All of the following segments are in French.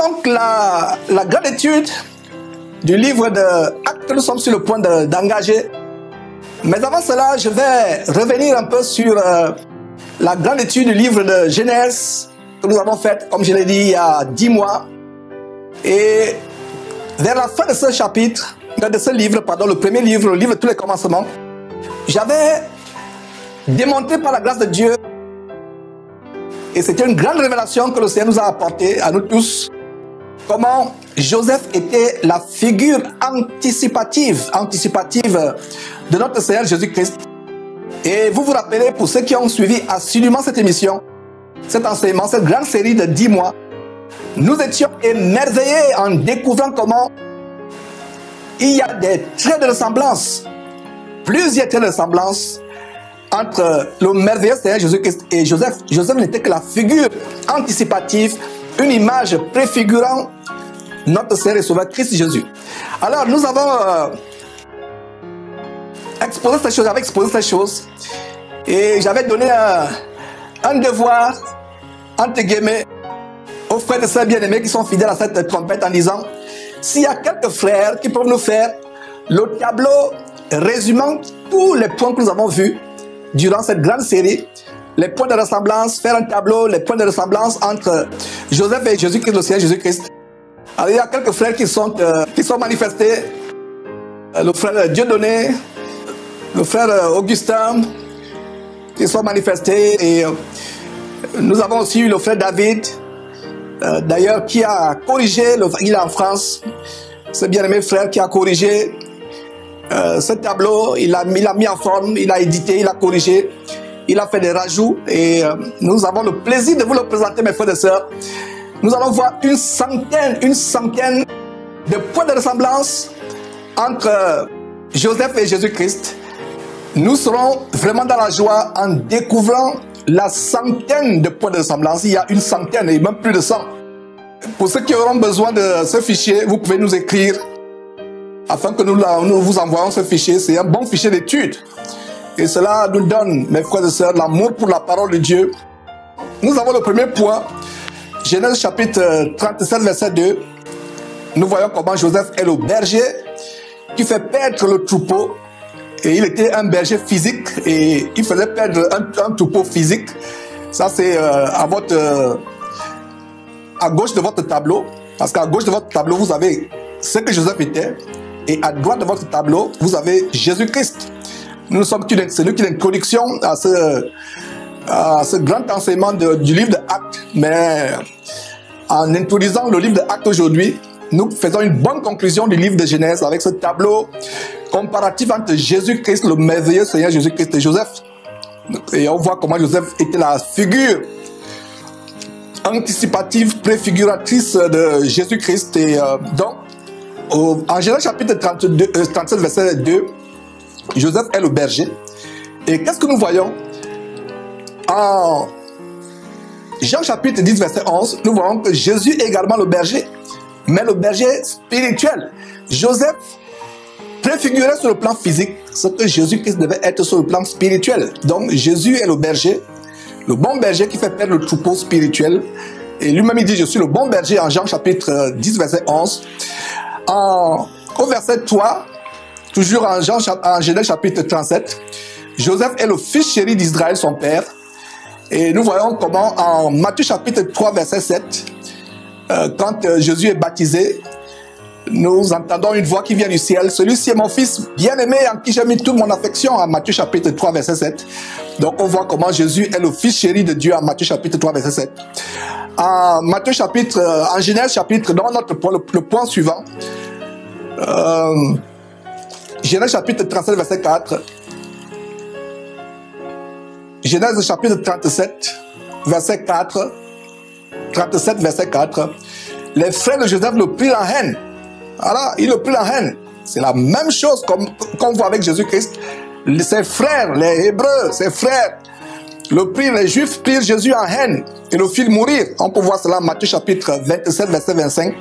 donc la grande étude du livre de Actes que nous sommes sur le point d'engager. Mais avant cela, je vais revenir un peu sur la grande étude du livre de Genèse que nous avons faite, comme je l'ai dit, il y a 10 mois. Et vers la fin de ce chapitre, de ce livre, pardon, le premier livre, le livre de tous les commencements, j'avais démontré par la grâce de Dieu, et c'était une grande révélation que le Seigneur nous a apportée à nous tous, comment Joseph était la figure anticipative de notre Seigneur Jésus-Christ. Et vous vous rappelez, pour ceux qui ont suivi assidûment cette émission, cet enseignement, cette grande série de 10 mois, nous étions émerveillés en découvrant comment il y a des traits de ressemblance, plusieurs traits de ressemblance entre le merveilleux Seigneur Jésus-Christ et Joseph. Joseph n'était que la figure anticipative, une image préfigurant notre Seigneur et Sauveur Christ Jésus. Alors nous avons exposé ces choses, et j'avais donné un devoir, entre guillemets, aux frères et sœurs bien-aimés qui sont fidèles à cette trompette en disant: s'il y a quelques frères qui peuvent nous faire le tableau résumant tous les points que nous avons vus durant cette grande série, les points de ressemblance, faire un tableau, les points de ressemblance entre Joseph et Jésus-Christ, le Seigneur Jésus-Christ. Alors il y a quelques frères qui sont manifestés, le frère Dieudonné, le frère Augustin, qui sont manifestés, et nous avons aussi eu le frère David, d'ailleurs, qui a corrigé, il est en France, ce bien-aimé frère qui a corrigé ce tableau, il l'a mis en forme, il a édité, il a corrigé, il a fait des rajouts, et nous avons le plaisir de vous le présenter, mes frères et sœurs. Nous allons voir une centaine de points de ressemblance entre Joseph et Jésus-Christ. Nous serons vraiment dans la joie en découvrant la centaine de points de ressemblance. Il y a une centaine et même plus de 100. Pour ceux qui auront besoin de ce fichier, vous pouvez nous écrire afin que nous vous envoyons ce fichier. C'est un bon fichier d'étude. Et cela nous donne, mes frères et sœurs, l'amour pour la parole de Dieu. Nous avons le premier point, Genèse chapitre 37, verset 2. Nous voyons comment Joseph est le berger qui fait perdre le troupeau. Et il était un berger physique et il faisait perdre un troupeau physique. Ça, c'est à gauche de votre tableau. Parce qu'à gauche de votre tableau, vous avez ce que Joseph était. Et à droite de votre tableau, vous avez Jésus-Christ. C'est nous qui l'introduction à ce grand enseignement du livre de Actes. Mais en introduisant le livre de Actes aujourd'hui, nous faisons une bonne conclusion du livre de Genèse avec ce tableau comparatif entre Jésus-Christ, le merveilleux Seigneur Jésus-Christ, et Joseph. Et on voit comment Joseph était la figure anticipative, préfiguratrice de Jésus-Christ. Et donc, en Genèse chapitre 37, verset 2, Joseph est le berger. Et qu'est-ce que nous voyons? En Jean chapitre 10, verset 11, nous voyons que Jésus est également le berger, mais le berger spirituel. Joseph préfigurait sur le plan physique ce que Jésus-Christ devait être sur le plan spirituel. Donc Jésus est le berger, le bon berger qui fait perdre le troupeau spirituel. Et lui-même il dit: je suis le bon berger, en Jean chapitre 10, verset 11. Au verset 3, toujours en Genèse chapitre 37, Joseph est le fils chéri d'Israël, son père. Et nous voyons comment en Matthieu chapitre 3, verset 7, quand Jésus est baptisé, nous entendons une voix qui vient du ciel: celui-ci est mon fils bien-aimé en qui j'ai mis toute mon affection, en Matthieu chapitre 3, verset 7. Donc on voit comment Jésus est le fils chéri de Dieu en Matthieu chapitre 3, verset 7. En Genèse chapitre, dans le point suivant, Genèse chapitre 37, verset 4. Genèse chapitre 37, verset 4. 37, verset 4. Les frères de Joseph le prirent en haine. Voilà, ils le prirent en haine. C'est la même chose qu'on voit avec Jésus-Christ. Ses frères, les Hébreux, ses frères, les Juifs prirent Jésus en haine et le firent mourir. On peut voir cela en Matthieu chapitre 27, verset 25.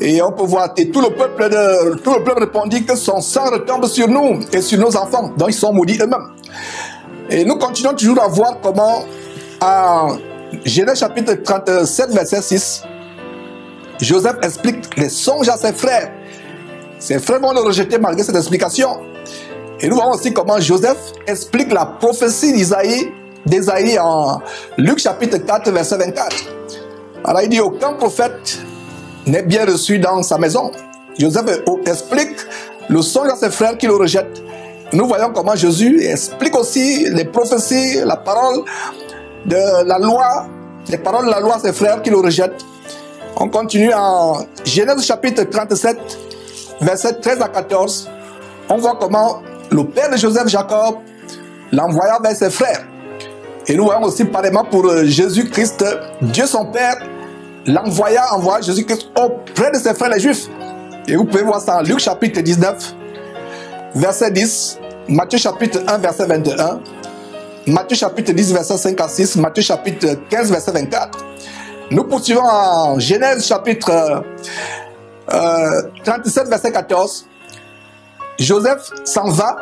Et on peut voir, et tout le peuple répondit que son sang retombe sur nous et sur nos enfants. Donc ils sont maudits eux-mêmes. Et nous continuons toujours à voir comment, en Genèse chapitre 37, verset 6, Joseph explique les songes à ses frères. Ses frères vont le rejeter malgré cette explication. Et nous voyons aussi comment Joseph explique la prophétie d'Ésaïe en Luc chapitre 4, verset 24. Alors il dit, aucun prophète n'est bien reçu dans sa maison. Joseph explique le songe à ses frères qui le rejettent. Nous voyons comment Jésus explique aussi les prophéties, la parole de la loi, les paroles de la loi à ses frères qui le rejettent. On continue en Genèse chapitre 37, versets 13 à 14. On voit comment le père de Joseph, Jacob, l'envoya vers ses frères. Et nous voyons aussi pareillement pour Jésus-Christ, Dieu son Père envoya Jésus-Christ auprès de ses frères les Juifs. Et vous pouvez voir ça en Luc chapitre 19, verset 10, Matthieu chapitre 1, verset 21, Matthieu chapitre 10, verset 5 à 6, Matthieu chapitre 15, verset 24. Nous poursuivons en Genèse chapitre 37, verset 14. Joseph s'en va,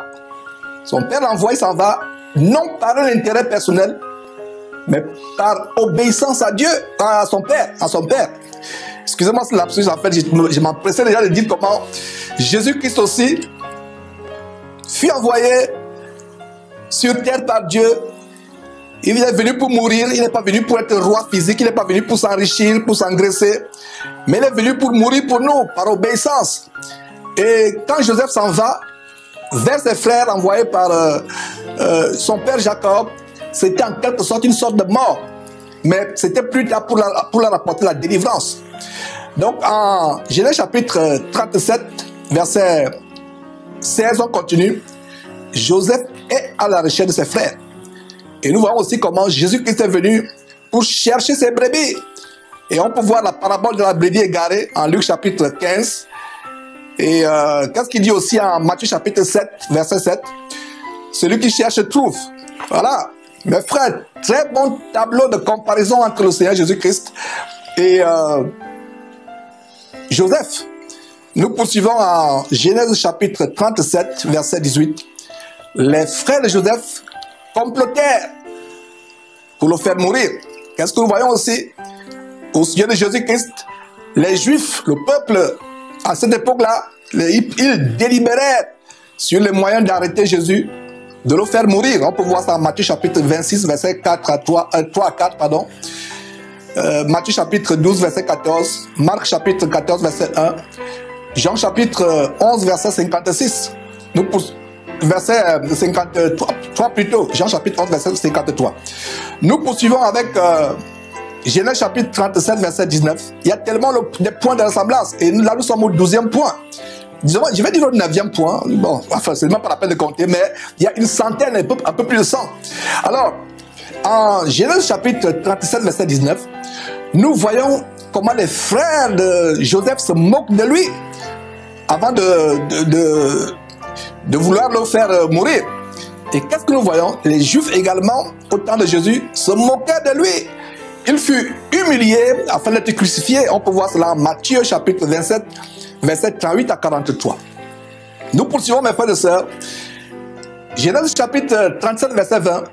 son père l'envoie, il s'en va, non par un intérêt personnel, mais par obéissance à Dieu, à son père. Excusez-moi ce lapsus, en fait, je m'empressais déjà de dire comment Jésus-Christ aussi fut envoyé sur terre par Dieu. Il est venu pour mourir, il n'est pas venu pour être roi physique, il n'est pas venu pour s'enrichir, pour s'engraisser, mais il est venu pour mourir pour nous, par obéissance. Et quand Joseph s'en va vers ses frères envoyés par son père Jacob, c'était en quelque sorte une sorte de mort. Mais c'était plus tard pour leur apporter la délivrance. Donc en Genèse chapitre 37, verset 16, on continue. Joseph est à la recherche de ses frères. Et nous voyons aussi comment Jésus-Christ est venu pour chercher ses brebis. Et on peut voir la parabole de la brebis égarée en Luc chapitre 15. Et qu'est-ce qu'il dit aussi en Matthieu chapitre 7, verset 7? Celui qui cherche trouve. Voilà. Mes frères, très bon tableau de comparaison entre le Seigneur Jésus-Christ et Joseph. Nous poursuivons en Genèse chapitre 37, verset 18. Les frères de Joseph complotèrent pour le faire mourir. Qu'est-ce que nous voyons aussi au sujet de Jésus-Christ? Les Juifs, le peuple, à cette époque-là, ils délibérèrent sur les moyens d'arrêter Jésus, de le faire mourir. On peut voir ça en Matthieu chapitre 26, verset 3 à 4, pardon. Matthieu chapitre 12, verset 14. Marc chapitre 14, verset 1. Jean chapitre 11, verset 56. Verset 53 plutôt. Jean chapitre 11, verset 53. Nous poursuivons avec Genèse chapitre 37, verset 19. Il y a tellement de points de ressemblance. Et là, nous sommes au 12e point. Disons, je vais dire le 9e point. Bon, enfin, c'est même pas la peine de compter, mais il y a une centaine, un peu plus de 100. Alors, en Genèse chapitre 37, verset 19, nous voyons comment les frères de Joseph se moquent de lui avant de vouloir le faire mourir. Et qu'est-ce que nous voyons? Les Juifs également, au temps de Jésus, se moquaient de lui. Il fut humilié afin d'être crucifié. On peut voir cela en Matthieu chapitre 27, verset 38 à 43. Nous poursuivons, mes frères et sœurs. Genèse chapitre 37, verset 20.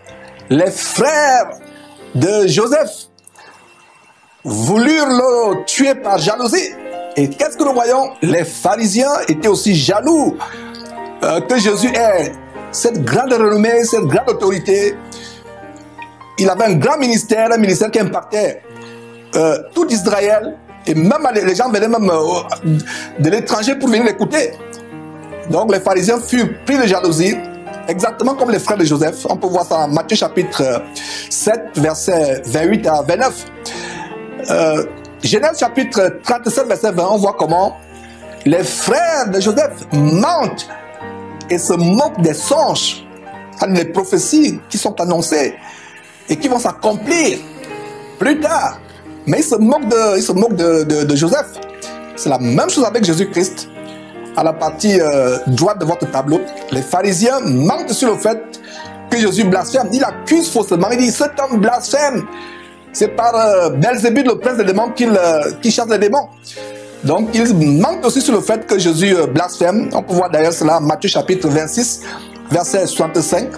Les frères de Joseph voulurent le tuer par jalousie. Et qu'est-ce que nous voyons? Les pharisiens étaient aussi jaloux que Jésus ait cette grande renommée, cette grande autorité. Il avait un grand ministère, un ministère qui impactait tout Israël. Et même les gens venaient même de l'étranger pour venir l'écouter. Donc les pharisiens furent pris de jalousie, exactement comme les frères de Joseph. On peut voir ça en Matthieu chapitre 7, versets 28 à 29. Genèse chapitre 37, verset 20, on voit comment les frères de Joseph mentent et se moquent des songes, des prophéties qui sont annoncées et qui vont s'accomplir plus tard. Mais ils se moquent de Joseph. C'est la même chose avec Jésus-Christ. À la partie droite de votre tableau, les pharisiens mentent sur le fait que Jésus blasphème. Il accuse faussement, il dit cet homme blasphème. C'est par Belzébuth, le prince des démons, qu'il chasse les démons. Donc ils mentent aussi sur le fait que Jésus blasphème. On peut voir d'ailleurs cela en Matthieu chapitre 26, verset 65.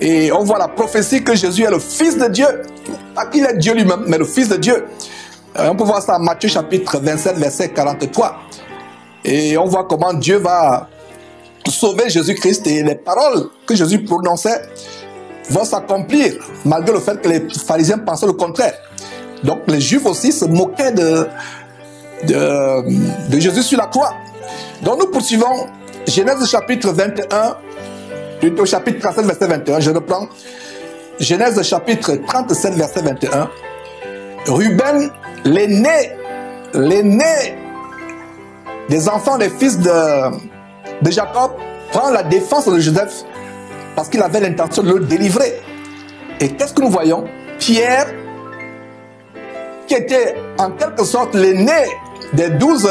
Et on voit la prophétie que Jésus est le Fils de Dieu. Pas qu'il est Dieu lui-même, mais le Fils de Dieu. On peut voir ça en Matthieu chapitre 27, verset 43. Et on voit comment Dieu va sauver Jésus-Christ et les paroles que Jésus prononçait vont s'accomplir malgré le fait que les pharisiens pensaient le contraire. Donc les Juifs aussi se moquaient de Jésus sur la croix. Donc nous poursuivons Genèse chapitre 21, plutôt chapitre 37 verset 21. Je reprends Genèse chapitre 37 verset 21. Ruben, l'aîné des enfants des fils de Jacob, prend la défense de Joseph parce qu'il avait l'intention de le délivrer. Et qu'est-ce que nous voyons? Pierre, qui était en quelque sorte l'aîné des 12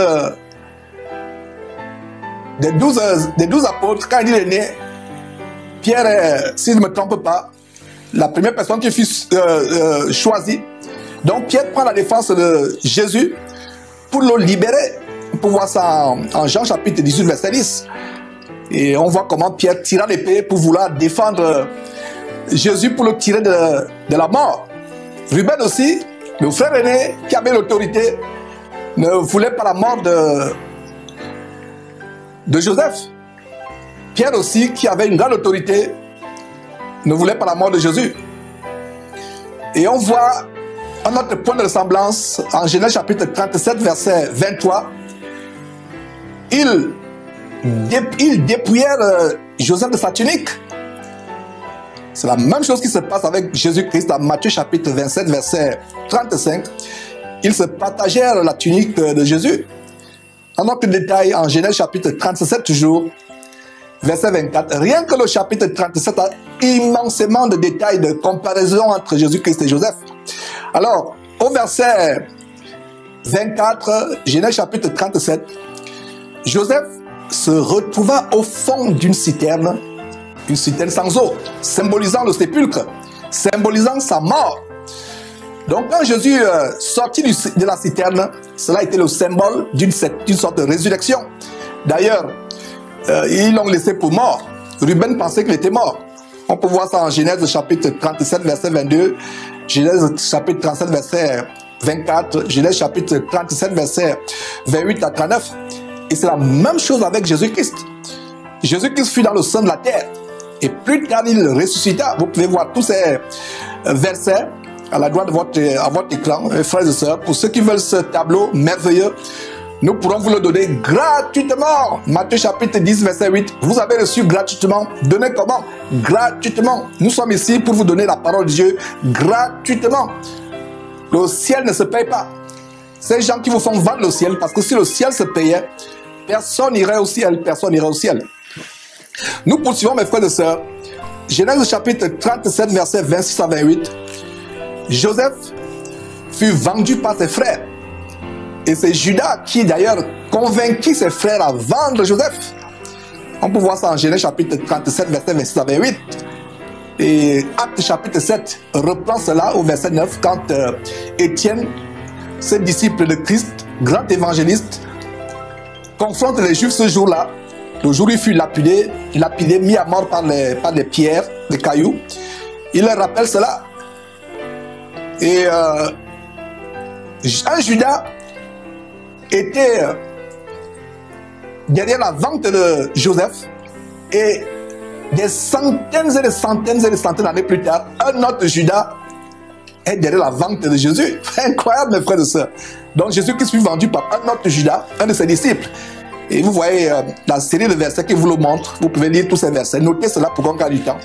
apôtres, quand il dit l'aîné, Pierre est, si je ne me trompe pas, la première personne qui fut choisie. Donc Pierre prend la défense de Jésus pour le libérer. On peut voir ça en Jean chapitre 18 verset 10. Et on voit comment Pierre tira l'épée pour vouloir défendre Jésus, pour le tirer de la mort. Ruben aussi, le frère aîné qui avait l'autorité, ne voulait pas la mort de Joseph. Pierre aussi, qui avait une grande autorité, ne voulait pas la mort de Jésus. Et on voit un autre point de ressemblance en Genèse chapitre 37 verset 23. Ils dépouillèrent Joseph de sa tunique. C'est la même chose qui se passe avec Jésus-Christ en Matthieu chapitre 27 verset 35. Ils se partagèrent la tunique de Jésus. Un autre détail en Genèse chapitre 37 toujours, verset 24. Rien que le chapitre 37 a immensément de détails de comparaison entre Jésus-Christ et Joseph. Alors, au verset 24, Genèse chapitre 37, Joseph se retrouva au fond d'une citerne, une citerne sans eau, symbolisant le sépulcre, symbolisant sa mort. Donc quand Jésus sortit de la citerne, cela était le symbole d'une sorte de résurrection. D'ailleurs, ils l'ont laissé pour mort. Ruben pensait qu'il était mort. On peut voir ça en Genèse chapitre 37 verset 22, Genèse chapitre 37 verset 24, Genèse chapitre 37 verset 28 à 39. Et c'est la même chose avec Jésus-Christ. Jésus-Christ fut dans le sein de la terre. Et plus tard, il ressuscita. Vous pouvez voir tous ces versets à la droite à votre écran, frères et sœurs. Pour ceux qui veulent ce tableau merveilleux, nous pourrons vous le donner gratuitement. Matthieu chapitre 10, verset 8. Vous avez reçu gratuitement. Donnez comment? Gratuitement. Nous sommes ici pour vous donner la parole de Dieu gratuitement. Le ciel ne se paye pas. Ces gens qui vous font vendre le ciel, parce que si le ciel se payait, personne n'irait au ciel, personne n'irait au ciel. Nous poursuivons, mes frères et sœurs. Genèse chapitre 37, verset 26 à 28. Joseph fut vendu par ses frères. Et c'est Judas qui d'ailleurs convainquit ses frères à vendre Joseph. On peut voir ça en Genèse chapitre 37, verset 26 à 28. Et Acte chapitre 7 reprend cela au verset 9 quand Étienne, ce disciple de Christ, grand évangéliste, confronte les Juifs ce jour-là. Le jour où il fut lapidé, mis à mort par des pierres, des cailloux. Il leur rappelle cela. Et un Judas était derrière la vente de Joseph. Et des centaines et des centaines et des centaines d'années plus tard, un autre Judas est derrière la vente de Jésus. Incroyable, mes frères et sœurs. Donc Jésus-Christ fut vendu par un autre Judas, un de ses disciples. Et vous voyez la série de versets qui vous le montre. Vous pouvez lire tous ces versets. Notez cela pour qu'on gagne du temps.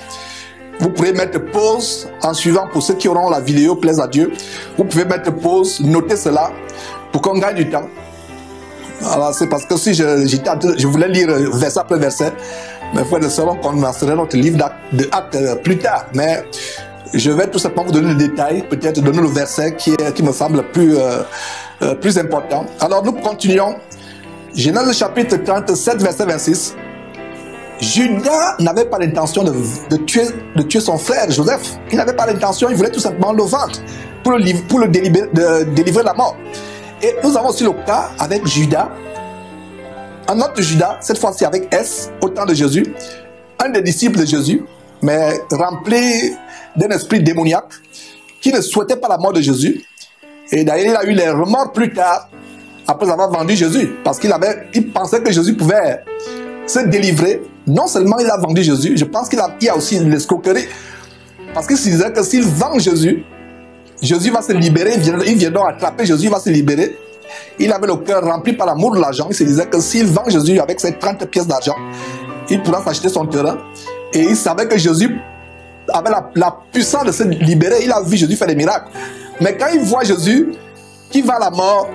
Vous pourrez mettre pause en suivant pour ceux qui auront la vidéo, plaise à Dieu. Vous pouvez mettre pause, notez cela pour qu'on gagne du temps. Alors c'est parce que si je voulais lire verset après verset, mes frères et sœurs, on commencerait notre livre d'actes plus tard. Mais je vais tout simplement vous donner des détails, peut-être donner le verset qui me semble plus important. Alors nous continuons. Genèse chapitre 37, verset 26. Judas n'avait pas l'intention de tuer son frère Joseph. Il n'avait pas l'intention, il voulait tout simplement le vendre pour le délivrer de la mort. Et nous avons aussi le cas avec Judas, un autre Judas, cette fois-ci avec S, au temps de Jésus, un des disciples de Jésus, mais rempli d'un esprit démoniaque, qui ne souhaitait pas la mort de Jésus. Et d'ailleurs, il a eu les remords plus tard, après avoir vendu Jésus. Parce qu'il pensait que Jésus pouvait se délivrer. Non seulement il a vendu Jésus, je pense qu'il y a aussi une escroquerie. Parce qu'il se disait que s'il vend Jésus, Jésus va se libérer, il vient donc attraper Jésus, il va se libérer. Il avait le cœur rempli par l'amour de l'argent. Il se disait que s'il vend Jésus avec ses 30 pièces d'argent, il pourra s'acheter son terrain. Et il savait que Jésus avait la puissance de se libérer. Il a vu Jésus faire des miracles. Mais quand il voit Jésus qui va à la mort,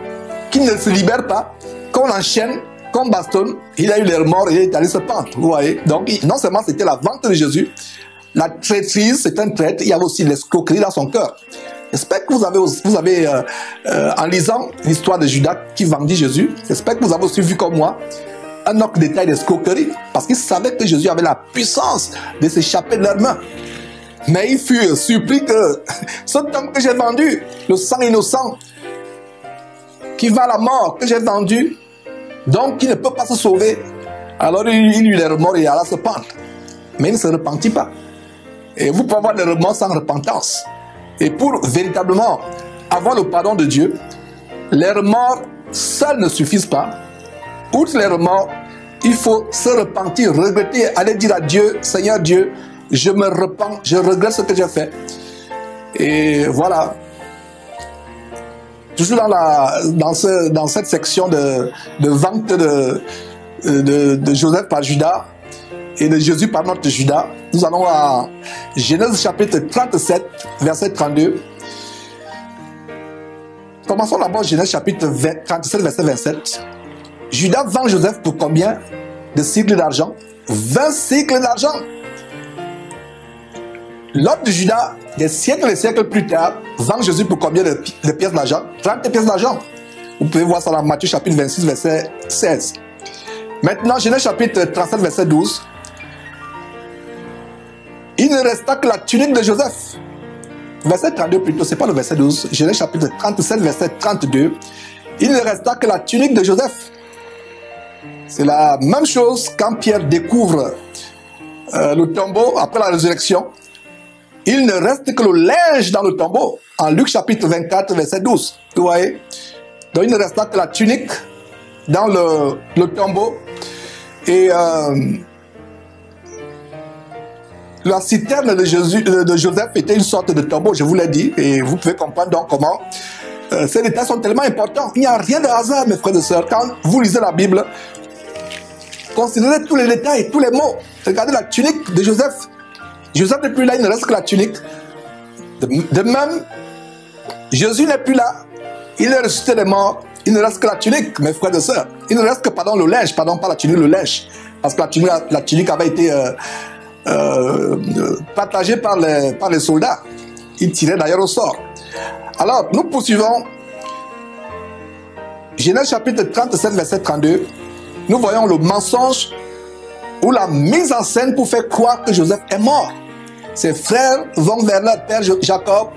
qui ne se libère pas, qu'on enchaîne, qu'on bastonne, il a eu les remords et il est allé se pendre. Vous voyez? Donc, non seulement c'était la vente de Jésus, la traîtrise, c'est un traître, il y avait aussi l'escroquerie dans son cœur. J'espère que vous avez en lisant l'histoire de Judas qui vendit Jésus, j'espère que vous avez aussi vu comme moi un autre détail d'escroquerie, parce qu'il savait que Jésus avait la puissance de s'échapper de leurs mains. Mais il fut surpris que cet homme que j'ai vendu, le sang innocent, qui va à la mort, que j'ai vendu, donc il ne peut pas se sauver. Alors il eut les remords et il alla se pendre. Mais il ne se repentit pas. Et vous pouvez avoir des remords sans repentance. Et pour véritablement avoir le pardon de Dieu, les remords seuls ne suffisent pas. Outre les remords, il faut se repentir, regretter, aller dire à Dieu, Seigneur Dieu, je me repens, je regrette ce que j'ai fait. Et voilà. Toujours dans cette section de vente de Joseph par Judas et de Jésus par notre Judas, nous allons à Genèse chapitre 37, verset 32. Commençons d'abord Genèse chapitre 37, verset 27. Judas vend Joseph pour combien de cycles d'argent? 20 cycles d'argent. L'homme de Judas, des siècles et siècles plus tard, vend Jésus pour combien de pièces d'argent? 30 pièces d'argent. Vous pouvez voir ça dans Matthieu chapitre 26, verset 16. Maintenant, Genèse chapitre 37, verset 12. Il ne resta que la tunique de Joseph. Verset 32 plutôt, c'est pas le verset 12. Genèse chapitre 37, verset 32. Il ne resta que la tunique de Joseph. C'est la même chose quand Pierre découvre le tombeau après la résurrection. Il ne reste que le linge dans le tombeau. En Luc chapitre 24, verset 12. Vous voyez? Donc il ne resta que la tunique dans le tombeau. Et la citerne de Joseph était une sorte de tombeau, je vous l'ai dit. Et vous pouvez comprendre donc comment ces détails sont tellement importants. Il n'y a rien de hasard, mes frères et sœurs. Quand vous lisez la Bible, considérez tous les détails, tous les mots. Regardez la tunique de Joseph. Joseph n'est plus là, il ne reste que la tunique. De même, Jésus n'est plus là. Il est ressuscité des morts. Il ne reste que la tunique, mes frères et sœurs. Il ne reste que, le linge. Pardon, pas la tunique, le linge. Parce que la tunique avait été partagée par les soldats. Ils tiraient d'ailleurs au sort. Alors, nous poursuivons. Genèse chapitre 37, verset 32. Nous voyons le mensonge ou la mise en scène pour faire croire que Joseph est mort. Ses frères vont vers leur père Jacob.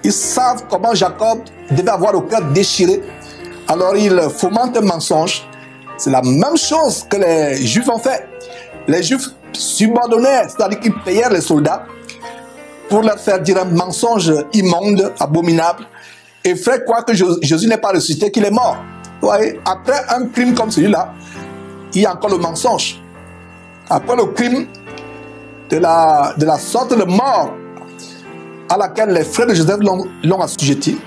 Ils savent comment Jacob devait avoir le cœur déchiré. Alors ils fomentent un mensonge. C'est la même chose que les Juifs ont fait. Les Juifs subordonnaient, c'est-à-dire qu'ils payèrent les soldats pour leur faire dire un mensonge immonde, abominable, et faire croire que Jésus n'est pas ressuscité, qu'il est mort. Vous voyez, après un crime comme celui-là, il y a encore le mensonge. Après le crime de la sorte de mort à laquelle les frères de Joseph l'ont assujetti,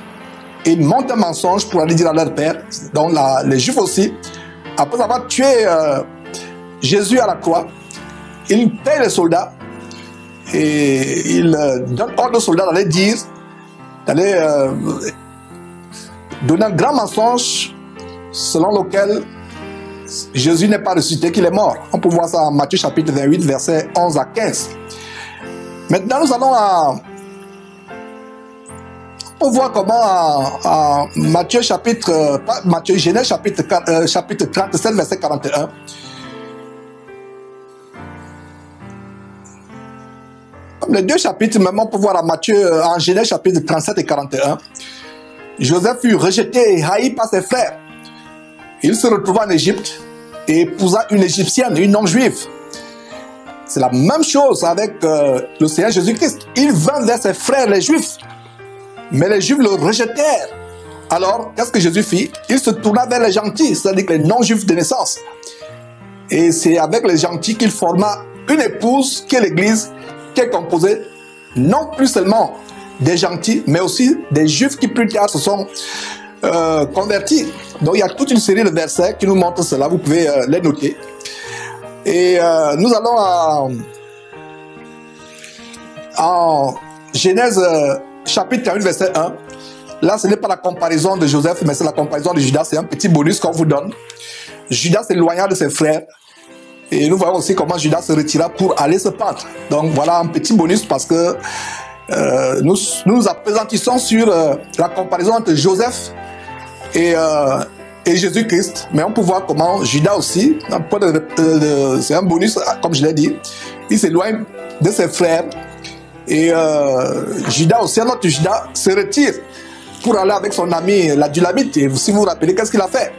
ils montent un mensonge pour aller dire à leur père, donc les Juifs aussi, après avoir tué Jésus à la croix, ils payent les soldats et ils donnent ordre aux soldats d'aller donner un grand mensonge selon lequel Jésus n'est pas ressuscité, qu'il est mort. On peut voir ça en Matthieu chapitre 28, versets 11 à 15. Maintenant, nous allons on voit comment en Genèse chapitre 37, verset 41. Comme les deux chapitres, même on peut voir en Genèse chapitre 37 et 41. Joseph fut rejeté et haï par ses frères. Il se retrouva en Égypte et épousa une Égyptienne, une non-juive. C'est la même chose avec le Seigneur Jésus-Christ. Il vint vers ses frères, les Juifs. Mais les Juifs le rejetèrent. Alors, qu'est-ce que Jésus fit? Il se tourna vers les gentils, c'est-à-dire les non-juifs de naissance. Et c'est avec les gentils qu'il forma une épouse qui est l'Église, qui est composée non plus seulement des gentils, mais aussi des juifs qui plus tard se sont convertis. Donc il y a toute une série de versets qui nous montrent cela, vous pouvez les noter. Et nous allons en Genèse chapitre 1, verset 1. Là, ce n'est pas la comparaison de Joseph, mais c'est la comparaison de Judas. C'est un petit bonus qu'on vous donne. Judas s'éloigna de ses frères. Et nous voyons aussi comment Judas se retira pour aller se pendre. Donc voilà un petit bonus parce que nous nous appesantissons sur la comparaison entre Joseph et Jésus-Christ. Mais on peut voir comment Judas aussi, c'est un bonus, comme je l'ai dit, il s'éloigne de ses frères. Et Judas aussi, un autre Judas, se retire pour aller avec son ami l'Adulamite. Et si vous vous rappelez, qu'est-ce qu'il a fait?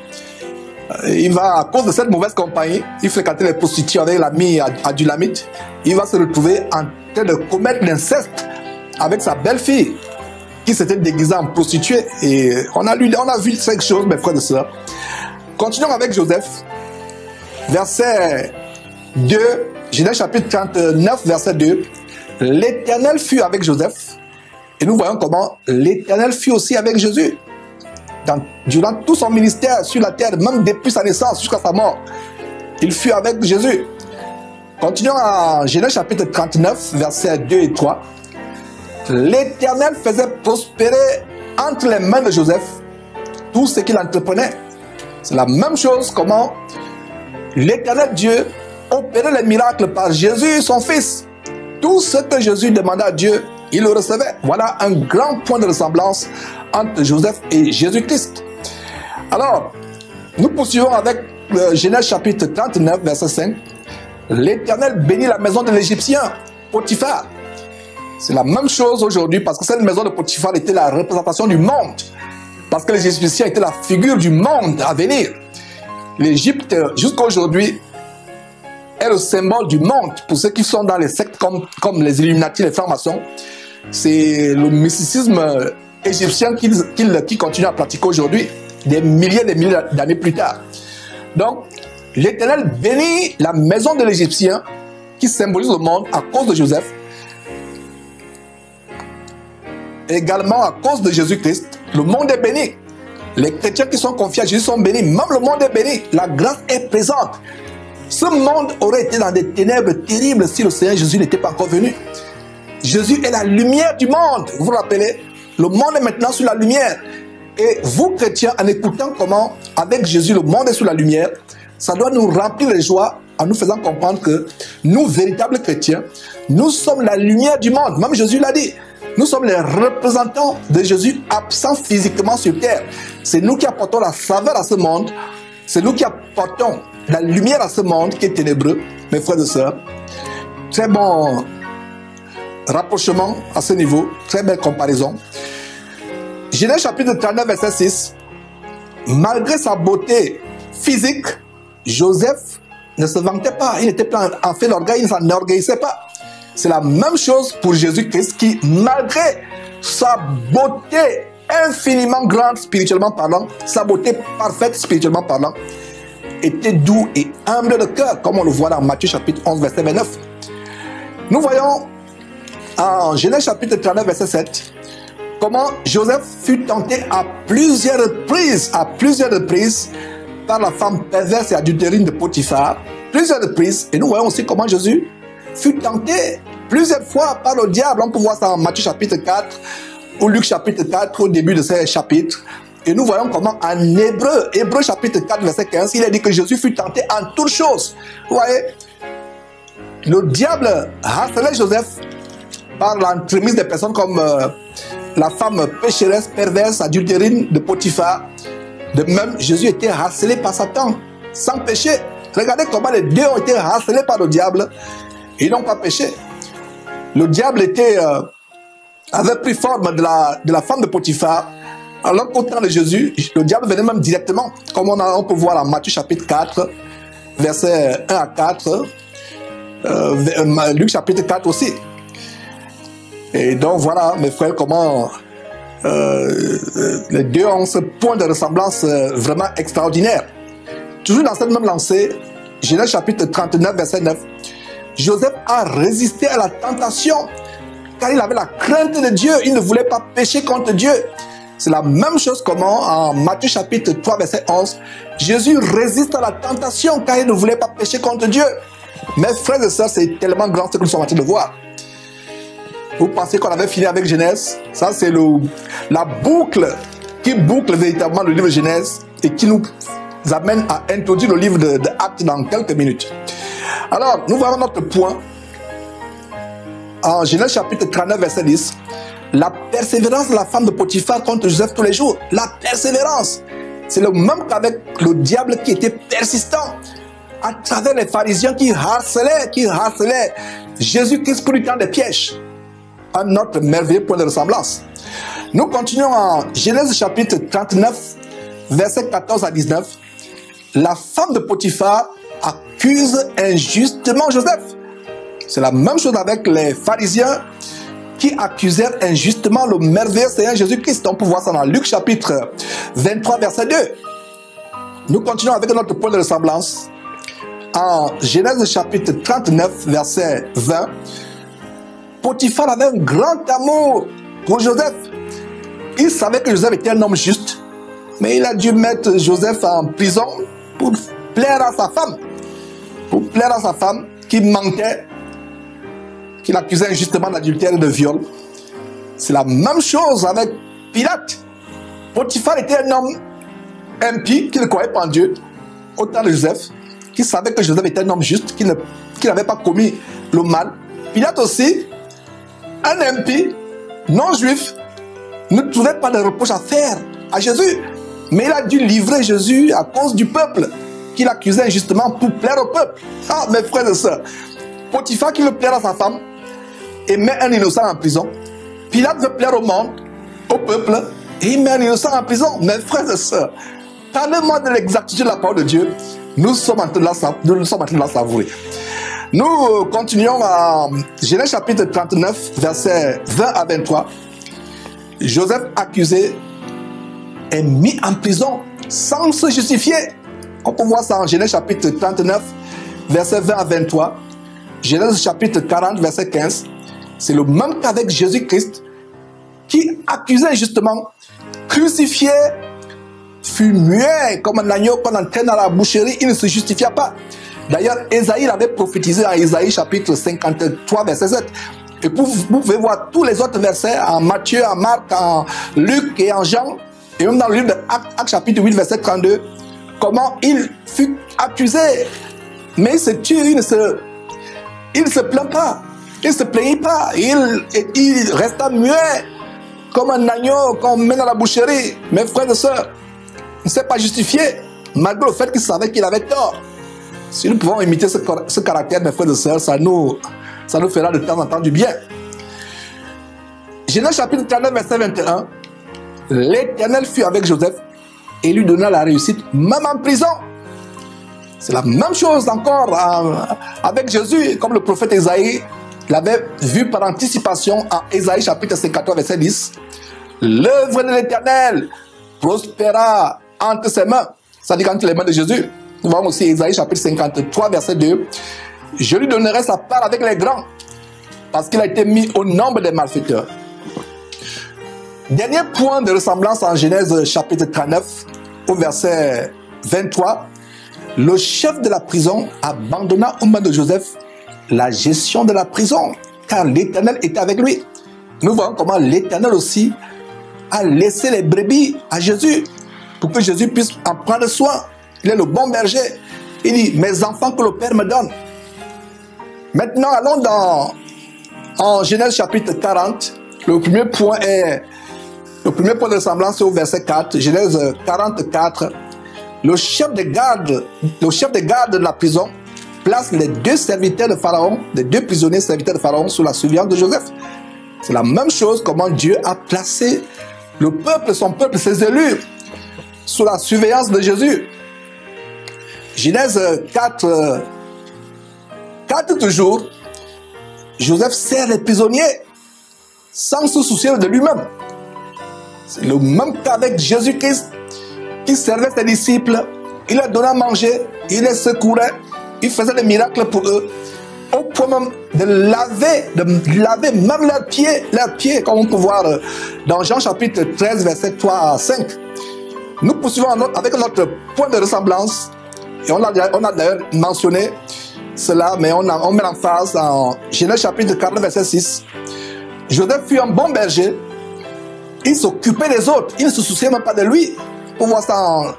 Il va, à cause de cette mauvaise compagnie, il fréquentait les prostituées avec l'ami Adulamite. Il va se retrouver en train de commettre l'inceste avec sa belle-fille qui s'était déguisée en prostituée. Et on a vu 5 choses, mes frères et sœurs. Continuons avec Joseph. Verset 2, Genèse chapitre 39, verset 2. L'Éternel fut avec Joseph. Et nous voyons comment l'Éternel fut aussi avec Jésus. Durant tout son ministère sur la terre, même depuis sa naissance jusqu'à sa mort, il fut avec Jésus. Continuons en Genèse chapitre 39, versets 2 et 3. L'Éternel faisait prospérer entre les mains de Joseph tout ce qu'il entreprenait. C'est la même chose comment l'Éternel Dieu opérait les miracles par Jésus, son Fils. Tout ce que Jésus demandait à Dieu, il le recevait. Voilà un grand point de ressemblance entre Joseph et Jésus-Christ. Alors, nous poursuivons avec Genèse chapitre 39, verset 5. L'Éternel bénit la maison de l'Égyptien, Potiphar. C'est la même chose aujourd'hui parce que cette maison de Potiphar était la représentation du monde. Parce que les Égyptiens étaient la figure du monde à venir. L'Égypte, jusqu'à aujourd'hui, est le symbole du monde. Pour ceux qui sont dans les sectes comme les Illuminati, les francs-maçons, c'est le mysticisme égyptien qui continue à pratiquer aujourd'hui, des milliers d'années plus tard. Donc, l'Éternel bénit la maison de l'Égyptien qui symbolise le monde à cause de Joseph. Également à cause de Jésus-Christ, le monde est béni. Les chrétiens qui sont confiés à Jésus sont bénis. Même le monde est béni. La grâce est présente. Ce monde aurait été dans des ténèbres terribles si le Seigneur Jésus n'était pas encore venu. Jésus est la lumière du monde. Vous vous rappelez? Le monde est maintenant sous la lumière. Et vous, chrétiens, en écoutant comment, avec Jésus, le monde est sous la lumière, ça doit nous remplir de joie en nous faisant comprendre que nous, véritables chrétiens, nous sommes la lumière du monde. Même Jésus l'a dit. Nous sommes les représentants de Jésus absents physiquement sur terre. C'est nous qui apportons la saveur à ce monde. C'est nous qui apportons la lumière à ce monde qui est ténébreux, mes frères et sœurs. Très bon rapprochement à ce niveau. Très belle comparaison. Genèse chapitre 39, verset 6. Malgré sa beauté physique, Joseph ne se vantait pas. Il n'était pas en fait l'orgueil, il ne s'enorgueillissait pas. C'est la même chose pour Jésus-Christ qui, malgré sa beauté infiniment grande spirituellement parlant, sa beauté parfaite spirituellement parlant, était doux et humble de cœur, comme on le voit dans Matthieu chapitre 11, verset 29. Nous voyons en Genèse chapitre 39, verset 7, comment Joseph fut tenté à plusieurs reprises par la femme perverse et adultérine de Potiphar, plusieurs reprises, et nous voyons aussi comment Jésus fut tenté plusieurs fois par le diable. On peut voir ça en Matthieu chapitre 4 ou Luc chapitre 4 au début de ces chapitres. Et nous voyons comment en Hébreu chapitre 4 verset 15, il est dit que Jésus fut tenté en toutes choses. Vous voyez, le diable harcelait Joseph par l'entremise des personnes comme la femme pécheresse, perverse, adultérine de Potiphar. De même, Jésus était harcelé par Satan sans péché. Regardez comment les deux ont été harcelés par le diable. Ils n'ont pas péché. Le diable avait pris forme de la femme de Potiphar. Alors qu'au temps de Jésus, le diable venait même directement, comme on peut voir en Matthieu chapitre 4, versets 1 à 4, Luc chapitre 4 aussi. Et donc voilà, mes frères, comment Les deux ont ce point de ressemblance vraiment extraordinaire. Toujours dans cette même lancée, Genèse chapitre 39, verset 9, Joseph a résisté à la tentation car il avait la crainte de Dieu. Il ne voulait pas pécher contre Dieu. C'est la même chose comment en Matthieu chapitre 3, verset 11, Jésus résiste à la tentation car il ne voulait pas pécher contre Dieu. Mes frères et sœurs, c'est tellement grand ce que nous sommes en train de voir. Vous pensez qu'on avait fini avec Genèse? Ça, c'est la boucle qui boucle véritablement le livre de Genèse et qui nous amène à introduire le livre de Actes dans quelques minutes. Alors, nous voyons notre point en Genèse chapitre 39, verset 10. La persévérance de la femme de Potiphar contre Joseph tous les jours. La persévérance. C'est le même qu'avec le diable qui était persistant à travers les pharisiens qui harcelaient Jésus-Christ pour lui tendre des pièges. Un autre merveilleux point de ressemblance. Nous continuons en Genèse chapitre 39, versets 14 à 19. La femme de Potiphar accuse injustement Joseph. C'est la même chose avec les pharisiens qui accusèrent injustement le merveilleux Seigneur Jésus-Christ. On peut voir ça dans Luc chapitre 23, verset 2. Nous continuons avec notre point de ressemblance. En Genèse chapitre 39, verset 20, Potiphar avait un grand amour pour Joseph. Il savait que Joseph était un homme juste, mais il a dû mettre Joseph en prison pour plaire à sa femme. Pour plaire à sa femme qui mentait, qu'il accusait injustement d'adultère et de viol. C'est la même chose avec Pilate. Potiphar était un homme impie qui ne croyait pas en Dieu, autant de Joseph, qui savait que Joseph était un homme juste, qui n'avait pas commis le mal. Pilate aussi, un impie, non-juif, ne trouvait pas de reproche à faire à Jésus. Mais il a dû livrer Jésus à cause du peuple, qu'il accusait injustement pour plaire au peuple. Ah, mes frères et sœurs, Potiphar qui veut plaire à sa femme et met un innocent en prison. Pilate veut plaire au monde, au peuple, et il met un innocent en prison. Mes frères et sœurs, parlez-moi de l'exactitude de la parole de Dieu. Nous sommes en train de la savourer. Nous continuons à Genèse chapitre 39, versets 20 à 23. Joseph accusé est mis en prison sans se justifier. On peut voir ça en Genèse chapitre 39, versets 20 à 23. Genèse chapitre 40, verset 15. C'est le même qu'avec Jésus-Christ qui accusait justement, crucifié, fut muet comme un agneau qu'on entraîne à la boucherie, il ne se justifia pas. D'ailleurs, Ésaïe avait prophétisé en Ésaïe chapitre 53, verset 7. Et vous pouvez voir tous les autres versets en Matthieu, en Marc, en Luc et en Jean, et même dans le livre de Actes chapitre 8, verset 32, comment il fut accusé. Mais il se tue, il ne se plaint pas, il ne se plaignit pas, il resta muet comme un agneau qu'on mène à la boucherie. Mes frères et sœurs, il ne s'est pas justifié, malgré le fait qu'il savait qu'il avait tort. Si nous pouvons imiter ce caractère, mes frères et sœurs, ça nous fera de temps en temps du bien. Genèse chapitre 39, verset 21. L'Éternel fut avec Joseph et lui donna la réussite, même en prison. C'est la même chose encore avec Jésus, comme le prophète Ésaïe l'avait vu par anticipation en Ésaïe chapitre 53, verset 10. L'œuvre de l'Éternel prospéra entre ses mains. Ça dit entre les mains de Jésus. Nous voyons aussi Ésaïe chapitre 53, verset 2. Je lui donnerai sa part avec les grands, parce qu'il a été mis au nombre des malfaiteurs. Dernier point de ressemblance en Genèse chapitre 39, au verset 23. Le chef de la prison abandonna aux mains de Joseph la gestion de la prison, car l'Éternel était avec lui. Nous voyons comment l'Éternel aussi a laissé les brebis à Jésus, pour que Jésus puisse en prendre soin. Il est le bon berger. Il dit, mes enfants que le Père me donne. Maintenant, allons en Genèse chapitre 40. Le premier point de ressemblance est au verset 4. Genèse 44. Le chef des gardes de la prison place les deux serviteurs de Pharaon, les deux prisonniers serviteurs de Pharaon, sous la surveillance de Joseph. C'est la même chose comment Dieu a placé le peuple, son peuple, ses élus, sous la surveillance de Jésus. Genèse 4 toujours, Joseph sert les prisonniers sans se soucier de lui-même. C'est le même cas avec Jésus-Christ qui servait ses disciples. Il leur donnait à manger, il les secourait, il faisait des miracles pour eux. Au point même de laver même leurs pieds, comme on peut voir dans Jean chapitre 13, verset 3 à 5. Nous poursuivons avec notre point de ressemblance, et on a d'ailleurs mentionné cela, mais on met l'emphase en Genèse chapitre 40, verset 6. Joseph fut un bon berger, il s'occupait des autres, il ne se souciait même pas de lui. On voit ça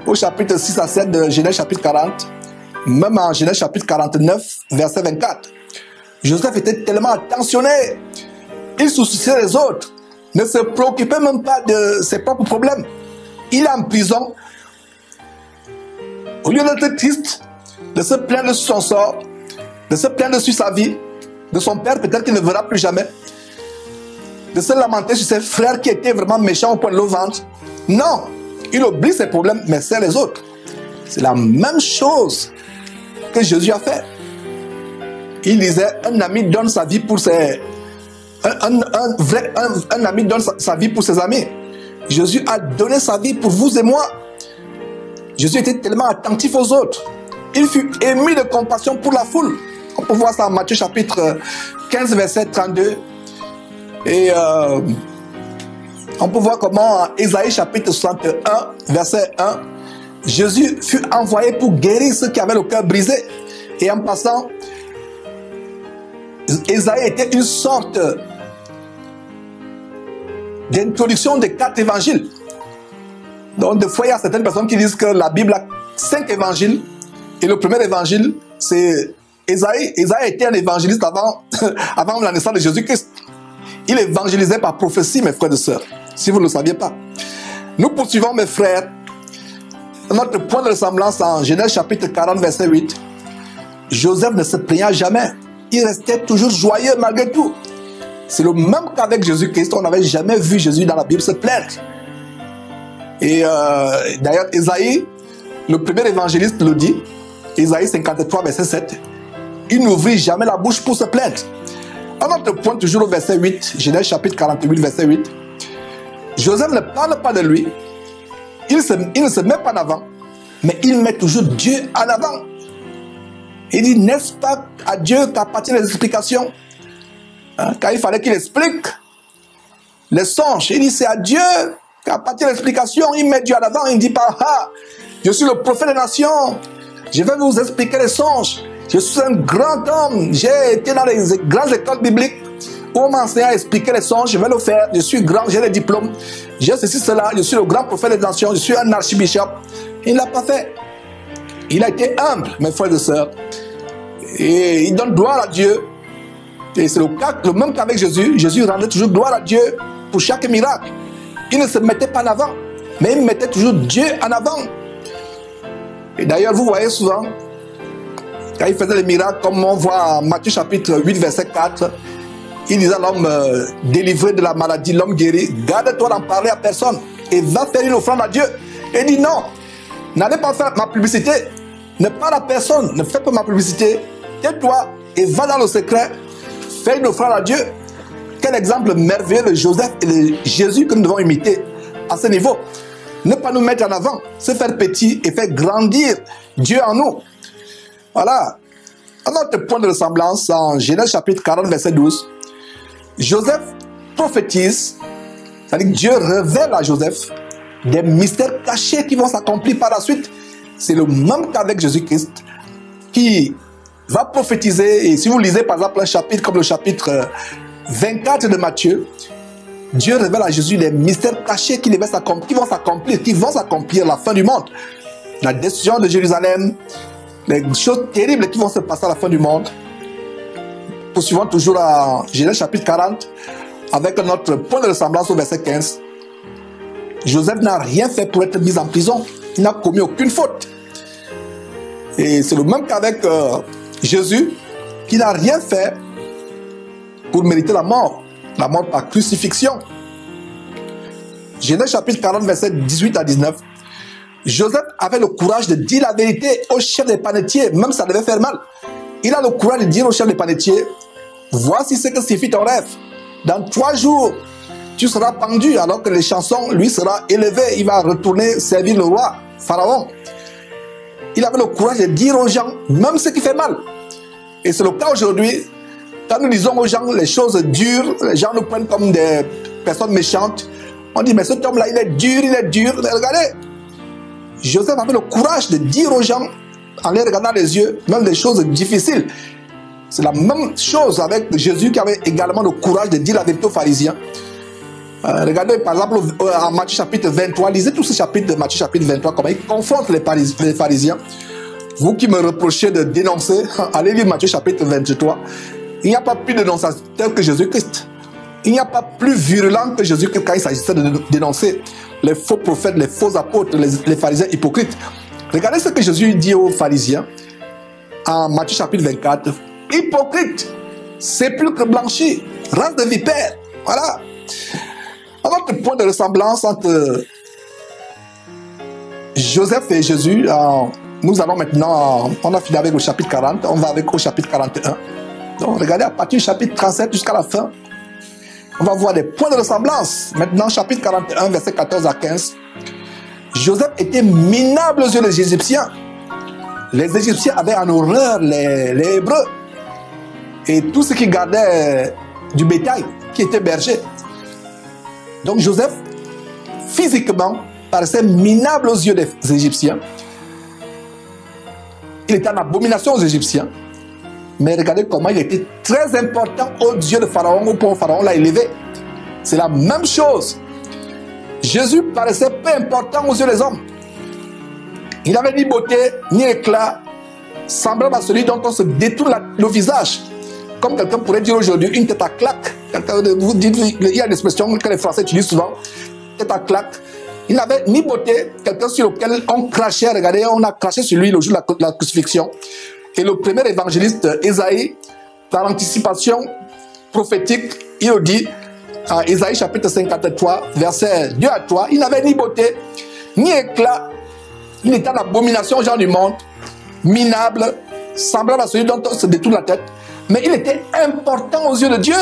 au chapitre 6 à 7 de Genèse chapitre 40. Même en Genèse chapitre 49, verset 24. Joseph était tellement attentionné. Il se souciait des autres. Ne se préoccupait même pas de ses propres problèmes. Il est en prison. Au lieu d'être triste, de se plaindre sur son sort, de se plaindre sur sa vie, de son père peut-être qu'il ne verra plus jamais, de se lamenter sur ses frères qui étaient vraiment méchants au point de le ventre. Non, il oublie ses problèmes, mais c'est les autres. C'est la même chose que Jésus a fait. Il disait, un ami donne sa vie pour ses... Un ami donne sa vie pour ses amis. Jésus a donné sa vie pour vous et moi. Jésus était tellement attentif aux autres. Il fut ému de compassion pour la foule. On peut voir ça en Matthieu chapitre 15, verset 32. Et on peut voir comment en Ésaïe chapitre 61, verset 1, Jésus fut envoyé pour guérir ceux qui avaient le cœur brisé. Et en passant, Ésaïe était une sorte d'introduction des 4 évangiles. Donc des fois, il y a certaines personnes qui disent que la Bible a 5 évangiles. Et le premier évangile, c'est Ésaïe. Ésaïe était un évangéliste avant la naissance de Jésus-Christ. Il évangélisait par prophétie, mes frères et sœurs, si vous ne le saviez pas. Nous poursuivons, mes frères, notre point de ressemblance en Genèse chapitre 40, verset 8. Joseph ne se plaigna jamais. Il restait toujours joyeux malgré tout. C'est le même qu'avec Jésus-Christ. On n'avait jamais vu Jésus dans la Bible se plaindre. Et d'ailleurs, Ésaïe, le premier évangéliste le dit, Ésaïe 53, verset 7. Il n'ouvrit jamais la bouche pour se plaindre. Un autre point, toujours au verset 8, Genèse chapitre 48, verset 8. Joseph ne parle pas de lui. Il ne se met pas en avant, mais il met toujours Dieu en avant. Il dit, n'est-ce pas à Dieu qu'appartiennent les explications? Car il fallait qu'il explique les songes. Il dit, c'est à Dieu qu'appartient l'explication. Il met Dieu en avant. Il ne dit pas, ah, je suis le prophète des nations. Je vais vous expliquer les songes. Je suis un grand homme. J'ai été dans les grandes écoles bibliques où on m'enseigne à expliquer les songes. Je vais le faire. Je suis grand, j'ai des diplômes. J'ai ceci, cela. Je suis le grand prophète des nations. Je suis un archibishop. Il ne l'a pas fait. Il a été humble, mes frères et sœurs. Et il donne gloire à Dieu. Et c'est le même qu'avec Jésus. Jésus rendait toujours gloire à Dieu pour chaque miracle. Il ne se mettait pas en avant, mais il mettait toujours Dieu en avant. Et d'ailleurs, vous voyez souvent, quand il faisait les miracles, comme on voit en Matthieu chapitre 8, verset 4, il disait à l'homme délivré de la maladie, l'homme guéri, garde-toi d'en parler à personne et va faire une offrande à Dieu. Et il dit non, n'allez pas faire ma publicité, ne parle à personne, ne fais pas ma publicité, tais-toi et va dans le secret, fais une offrande à Dieu. Quel exemple merveilleux de Joseph et de Jésus que nous devons imiter à ce niveau. Ne pas nous mettre en avant, se faire petit et faire grandir Dieu en nous. Voilà. Un autre point de ressemblance en Genèse chapitre 40, verset 12. Joseph prophétise, c'est-à-dire que Dieu révèle à Joseph des mystères cachés qui vont s'accomplir par la suite. C'est le même qu'avec Jésus-Christ qui va prophétiser. Et si vous lisez par exemple un chapitre comme le chapitre 24 de Matthieu, Dieu révèle à Jésus les mystères cachés qui vont s'accomplir à la fin du monde. La destruction de Jérusalem, les choses terribles qui vont se passer à la fin du monde. Poursuivons toujours à Genèse chapitre 40 avec notre point de ressemblance au verset 15. Joseph n'a rien fait pour être mis en prison. Il n'a commis aucune faute. Et c'est le même qu'avec Jésus, qui n'a rien fait pour mériter la mort par crucifixion. Genèse chapitre 40, verset 18 à 19. Joseph avait le courage de dire la vérité au chef des panetiers, même si ça devait faire mal. Il a le courage de dire au chef des panetiers, voici ce que signifie ton rêve. Dans 3 jours, tu seras pendu, alors que les chansons, lui, sera élevé, il va retourner servir le roi, Pharaon. Il avait le courage de dire aux gens, même ce qui fait mal. Et c'est le cas aujourd'hui, quand nous disons aux gens les choses dures, les gens nous prennent comme des personnes méchantes. On dit, mais cet homme-là, il est dur, il est dur. Mais regardez, Joseph avait le courage de dire aux gens, en les regardant les yeux, même des choses difficiles. C'est la même chose avec Jésus qui avait également le courage de dire la vérité aux pharisiens. Regardez par exemple en Matthieu chapitre 23, lisez tout ce chapitre de Matthieu chapitre 23, comment il confronte les pharisiens. Vous qui me reprochez de dénoncer, allez lire Matthieu chapitre 23. Il n'y a pas plus dénonçateur que Jésus-Christ. Il n'y a pas plus virulent que Jésus-Christ quand il s'agissait de dénoncer les faux prophètes, les faux apôtres, les pharisiens hypocrites. Regardez ce que Jésus dit aux pharisiens en Matthieu chapitre 24. Hypocrite, sépulcre blanchi, race de vipères. Voilà. Alors que point de ressemblance entre Joseph et Jésus, nous allons maintenant, on a fini avec le chapitre 40, on va avec au chapitre 41. Donc regardez à partir du chapitre 37 jusqu'à la fin, on va voir des points de ressemblance. Maintenant, chapitre 41, versets 14 à 15. Joseph était minable aux yeux des Égyptiens. Les Égyptiens avaient en horreur les Hébreux et tous ceux qui gardaient du bétail, qui étaient bergers. Donc Joseph, physiquement, paraissait minable aux yeux des Égyptiens. Il était en abomination aux Égyptiens. Mais regardez comment il était très important aux yeux de Pharaon, au point où Pharaon l'a élevé. C'est la même chose. Jésus paraissait peu important aux yeux des hommes. Il n'avait ni beauté, ni éclat, semblable à celui dont on se détourne le visage. Comme quelqu'un pourrait dire aujourd'hui, une tête à claque. Vous dites, il y a une expression que les Français utilisent souvent, tête à claque. Il n'avait ni beauté, quelqu'un sur lequel on crachait, regardez, on a craché sur lui le jour de la crucifixion. Et le premier évangéliste, Ésaïe, par anticipation prophétique, il le dit, en Ésaïe chapitre 53, versets 2 à 3, il n'avait ni beauté, ni éclat, il était en abomination aux gens du monde, minable, semblable à celui dont on se détourne la tête, mais il était important aux yeux de Dieu.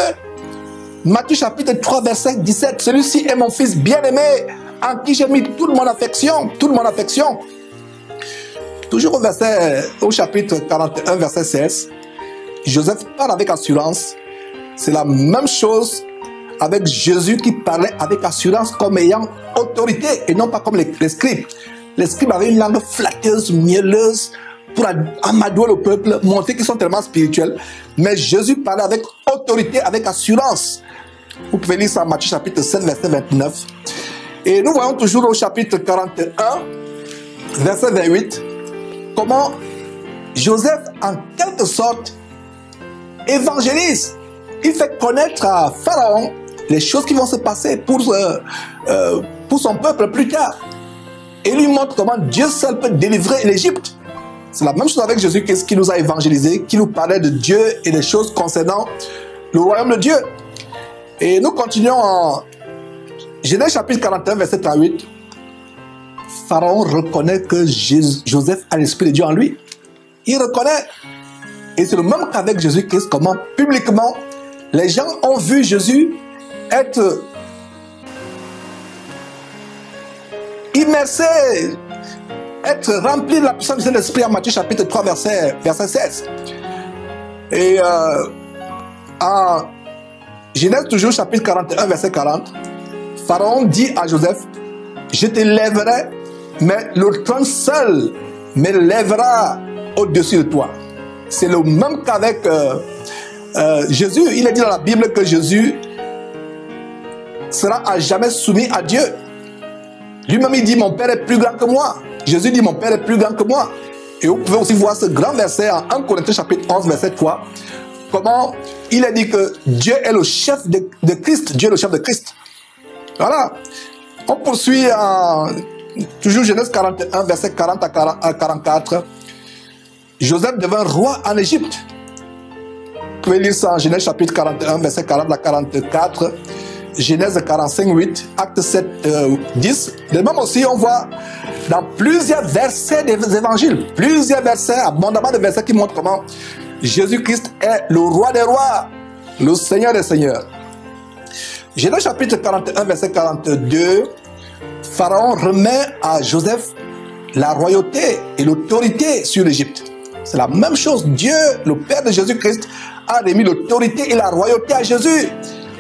Matthieu chapitre 3, verset 17, celui-ci est mon fils bien-aimé, en qui j'ai mis toute mon affection, toute mon affection. Toujours au chapitre 41, verset 16, Joseph parle avec assurance. C'est la même chose avec Jésus qui parlait avec assurance comme ayant autorité et non pas comme les scribes. Les scribes avaient une langue flatteuse, mielleuse pour amadouer le peuple, montrer qu'ils sont tellement spirituels. Mais Jésus parlait avec autorité, avec assurance. Vous pouvez lire ça en Matthieu chapitre 7, verset 29. Et nous voyons toujours au chapitre 41, verset 28, comment Joseph, en quelque sorte, évangélise. Il fait connaître à Pharaon les choses qui vont se passer pour son peuple plus tard. Et lui montre comment Dieu seul peut délivrer l'Égypte. C'est la même chose avec Jésus qui nous a évangélisés, qui nous parlait de Dieu et des choses concernant le royaume de Dieu. Et nous continuons en Genèse chapitre 41, verset 38. Pharaon reconnaît que Joseph a l'Esprit de Dieu en lui. Il reconnaît. Et c'est le même qu'avec Jésus-Christ, comment publiquement les gens ont vu Jésus être immersé, être rempli de la puissance du Saint-Esprit en Matthieu chapitre 3, verset 16. Et en Genèse toujours chapitre 41, verset 40, Pharaon dit à Joseph, je te lèverai, mais le trône seul me lèvera au-dessus de toi. C'est le même qu'avec Jésus. Il est dit dans la Bible que Jésus sera à jamais soumis à Dieu. Lui-même il dit, mon Père est plus grand que moi. Jésus dit, mon Père est plus grand que moi. Et vous pouvez aussi voir ce grand verset en 1 Corinthiens chapitre 11, verset 3. Comment il est dit que Dieu est le chef de Christ. Dieu est le chef de Christ. Voilà. On poursuit en toujours Genèse 41, verset 40 à 44. Joseph devint roi en Égypte. Vous pouvez lire ça en Genèse chapitre 41, verset 40 à 44. Genèse 45, 8, Acte 7, 10. De même aussi, on voit dans plusieurs versets des évangiles, plusieurs versets, abondamment de versets qui montrent comment Jésus-Christ est le roi des rois, le Seigneur des seigneurs. Genèse chapitre 41, verset 42, Pharaon remet à Joseph la royauté et l'autorité sur l'Égypte. C'est la même chose. Dieu, le Père de Jésus-Christ, a remis l'autorité et la royauté à Jésus.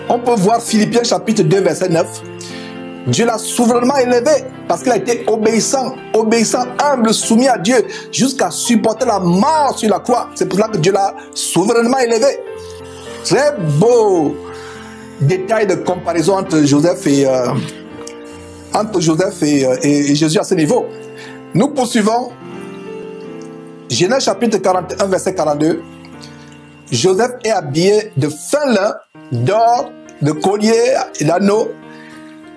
On peut voir Philippiens chapitre 2, verset 9. Dieu l'a souverainement élevé parce qu'il a été obéissant, humble, soumis à Dieu, jusqu'à supporter la mort sur la croix. C'est pour cela que Dieu l'a souverainement élevé. Très beau détail de comparaison entre Joseph et Jésus à ce niveau. Nous poursuivons. Genèse chapitre 41, verset 42. Joseph est habillé de fin lin, d'or, de colliers et d'anneaux.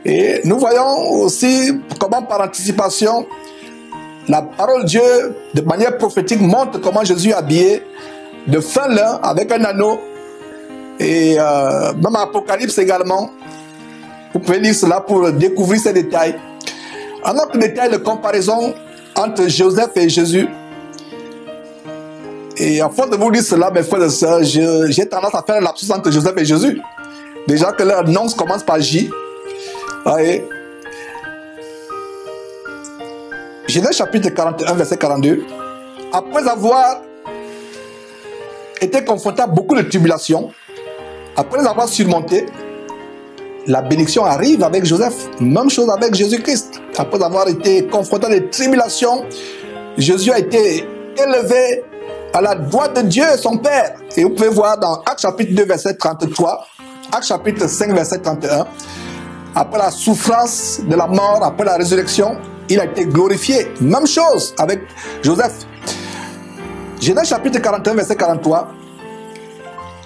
Et nous voyons aussi comment par anticipation, la parole de Dieu, de manière prophétique, montre comment Jésus est habillé de fin lin avec un anneau. Et même Apocalypse également. Vous pouvez lire cela pour découvrir ces détails. Un autre détail de comparaison entre Joseph et Jésus. Et à force de vous dire cela, mes frères et sœurs, j'ai tendance à faire un lapsus entre Joseph et Jésus. Déjà que leur nom commence par J. Voyez. Genèse chapitre 41, verset 42. Après avoir été confronté à beaucoup de tribulations, après les avoir surmontés, la bénédiction arrive avec Joseph. Même chose avec Jésus-Christ. Après avoir été confronté à des tribulations, Jésus a été élevé à la droite de Dieu, son Père. Et vous pouvez voir dans Actes chapitre 2, verset 33, Actes chapitre 5, verset 31, après la souffrance de la mort, après la résurrection, il a été glorifié. Même chose avec Joseph. Genèse chapitre 41, verset 43,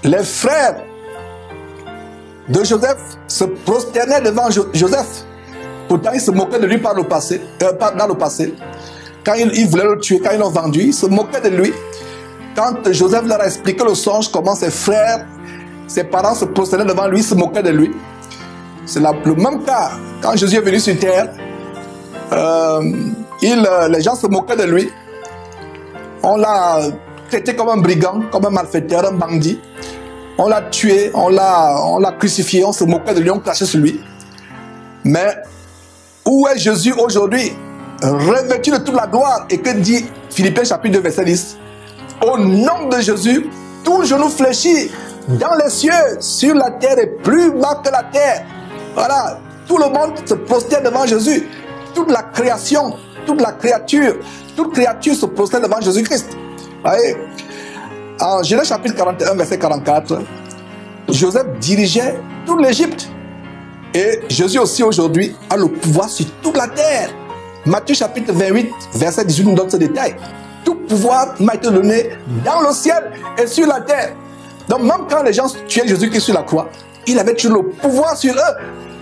les frères de Joseph se prosternaient devant Joseph. Pourtant, ils se moquaient de lui dans le passé. Quand ils voulaient le tuer, quand ils l'ont vendu, ils se moquaient de lui. Quand Joseph leur a expliqué le songe, comment ses frères, ses parents se prosternaient devant lui, ils se moquaient de lui. C'est le même cas. Quand Jésus est venu sur terre, les gens se moquaient de lui. On l'a traité comme un brigand, comme un malfaiteur, un bandit. On l'a tué, on l'a crucifié, on se moquait de lui, on crachait sur lui. Mais où est Jésus aujourd'hui? Revêtu de toute la gloire. Et que dit Philippiens chapitre 2, verset 10? Au nom de Jésus, tout genou fléchit dans les cieux, sur la terre et plus bas que la terre. Voilà, tout le monde se prosterne devant Jésus. Toute la création, toute créature se prosterne devant Jésus-Christ. Voyez? En Genèse chapitre 41, verset 44, Joseph dirigeait toute l'Égypte. Et Jésus aussi aujourd'hui a le pouvoir sur toute la terre. Matthieu chapitre 28, verset 18 nous donne ce détail. Tout pouvoir m'a été donné dans le ciel et sur la terre. Donc même quand les gens tuaient Jésus-Christ sur la croix, il avait toujours le pouvoir sur eux.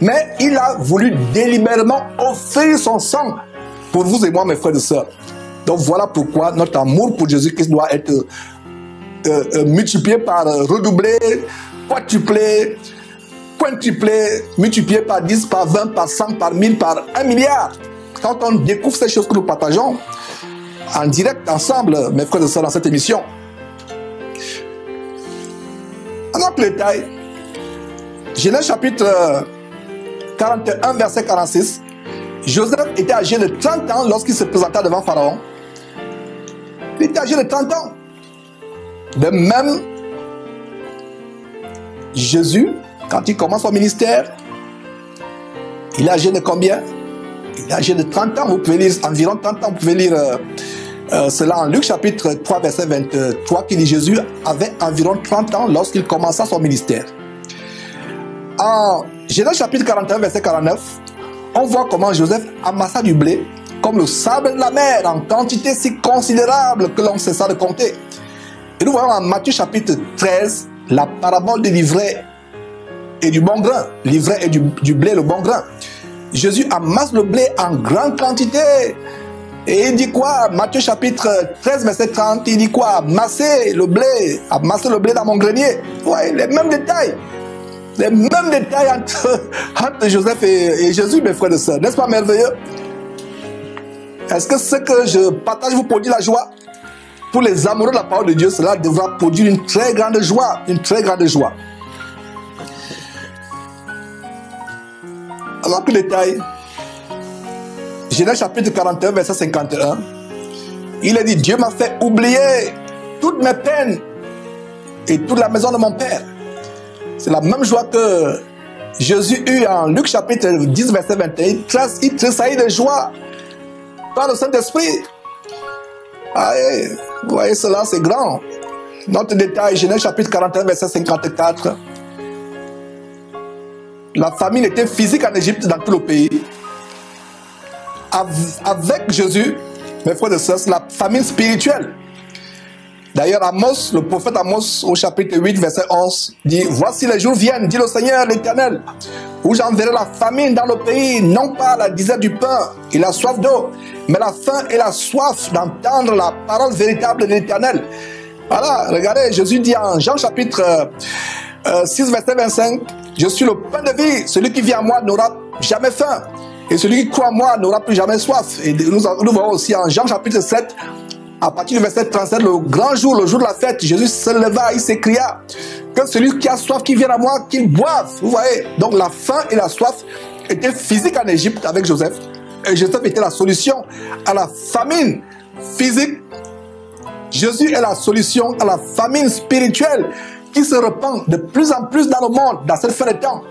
Mais il a voulu délibérément offrir son sang pour vous et moi, mes frères et sœurs. Donc voilà pourquoi notre amour pour Jésus-Christ doit être multiplié par redoubler, quadruplé, quintuplé, multiplié par 10, par 20, par 100, par 1000, par 1 milliard. Quand on découvre ces choses que nous partageons en direct ensemble, mes frères et sœurs, dans cette émission. Un autre détail, Genèse chapitre 41, verset 46, Joseph était âgé de 30 ans lorsqu'il se présenta devant Pharaon. Il était âgé de 30 ans. De même, Jésus, quand il commence son ministère, il est âgé de combien? Il est âgé de 30 ans. Vous pouvez lire environ 30 ans. Vous pouvez lire cela en Luc chapitre 3, verset 23, qui dit Jésus avait environ 30 ans lorsqu'il commença son ministère. En Genèse chapitre 41, verset 49, on voit comment Joseph amassa du blé comme le sable de la mer en quantité si considérable que l'on cessa de compter. Et nous voyons en Matthieu chapitre 13 la parabole de l'ivraie et du bon grain. L'ivraie et du blé, le bon grain. Jésus amasse le blé en grande quantité. Et il dit quoi? Matthieu chapitre 13, verset 30, il dit quoi? Amasser le blé dans mon grenier. Ouais, les mêmes détails. Les mêmes détails entre Joseph et Jésus, mes frères et sœurs. N'est-ce pas merveilleux? Est-ce que ce que je partage vous produit la joie? Pour les amoureux de la parole de Dieu, cela devra produire une très grande joie. Une très grande joie. Alors que détail, Genèse chapitre 41, verset 51, il a dit, Dieu m'a fait oublier toutes mes peines et toute la maison de mon père. C'est la même joie que Jésus eut en Luc chapitre 10, verset 21. Il tressaillit de joie par le Saint-Esprit. Vous voyez cela, c'est grand. Notre détail, Genèse chapitre 41, verset 54. La famine était physique en Égypte, dans tout le pays. Avec Jésus, mes frères et sœurs, c'est la famine spirituelle. D'ailleurs, Amos, le prophète Amos, au chapitre 8, verset 11, dit, « Voici les jours viennent, dit le Seigneur l'Éternel, où j'enverrai la famine dans le pays, non pas la disette du pain et la soif d'eau, mais la faim et la soif d'entendre la parole véritable de l'Éternel. » Voilà, regardez, Jésus dit en Jean chapitre 6, verset 25, « Je suis le pain de vie, celui qui vient à moi n'aura jamais faim, et celui qui croit à moi n'aura plus jamais soif. » Et nous voyons aussi en Jean chapitre 7, à partir du verset 37, le grand jour, le jour de la fête, Jésus se leva, il s'écria que celui qui a soif, qui vienne à moi, qu'il boive. Vous voyez, donc la faim et la soif étaient physiques en Égypte avec Joseph. Et Joseph était la solution à la famine physique. Jésus est la solution à la famine spirituelle qui se répand de plus en plus dans le monde, dans cette fin de temps,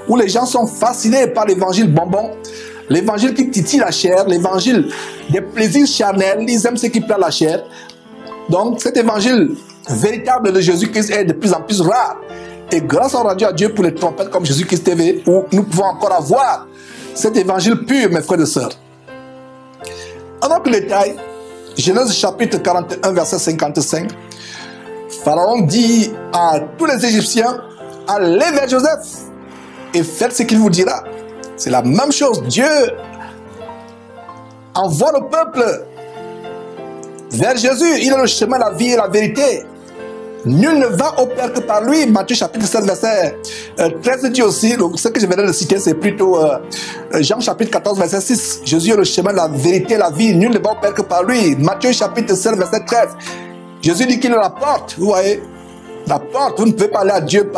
où les gens sont fascinés par l'évangile bonbon, l'évangile qui titille la chair, l'évangile des plaisirs charnels, ils aiment ce qui plaît à la chair. Donc cet évangile véritable de Jésus-Christ est de plus en plus rare. Et grâce à Dieu pour les trompettes comme Jésus-Christ TV, où nous pouvons encore avoir cet évangile pur, mes frères et sœurs. En autre détail, Genèse chapitre 41, verset 55, Pharaon dit à tous les Égyptiens, allez vers Joseph et faites ce qu'il vous dira. C'est la même chose. Dieu envoie le peuple vers Jésus. Il est le chemin, la vie et la vérité. Nul ne va au Père que par lui. Matthieu chapitre 7, verset 13 dit aussi, ce que je viens de citer, c'est plutôt Jean chapitre 14, verset 6. Jésus est le chemin, la vérité, la vie. Nul ne va au Père que par lui. Matthieu chapitre 7, verset 13. Jésus dit qu'il est la porte. Vous voyez, la porte. Vous ne pouvez pas aller à Dieu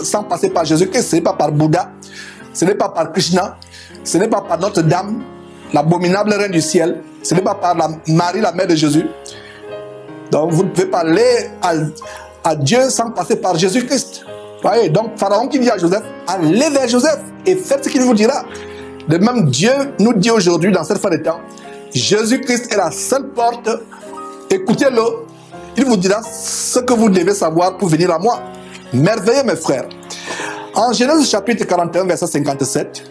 sans passer par Jésus-Christ. Ce n'est pas par Bouddha. Ce n'est pas par Krishna, ce n'est pas par Notre-Dame, l'abominable reine du ciel, ce n'est pas par Marie, la mère de Jésus. Donc vous ne pouvez pas aller à Dieu sans passer par Jésus-Christ. Voyez, donc Pharaon qui dit à Joseph, allez vers Joseph et faites ce qu'il vous dira. De même, Dieu nous dit aujourd'hui, dans cette fin de temps, Jésus-Christ est la seule porte, écoutez-le, il vous dira ce que vous devez savoir pour venir à moi. Merveilleux, mes frères. En Genèse chapitre 41, verset 57,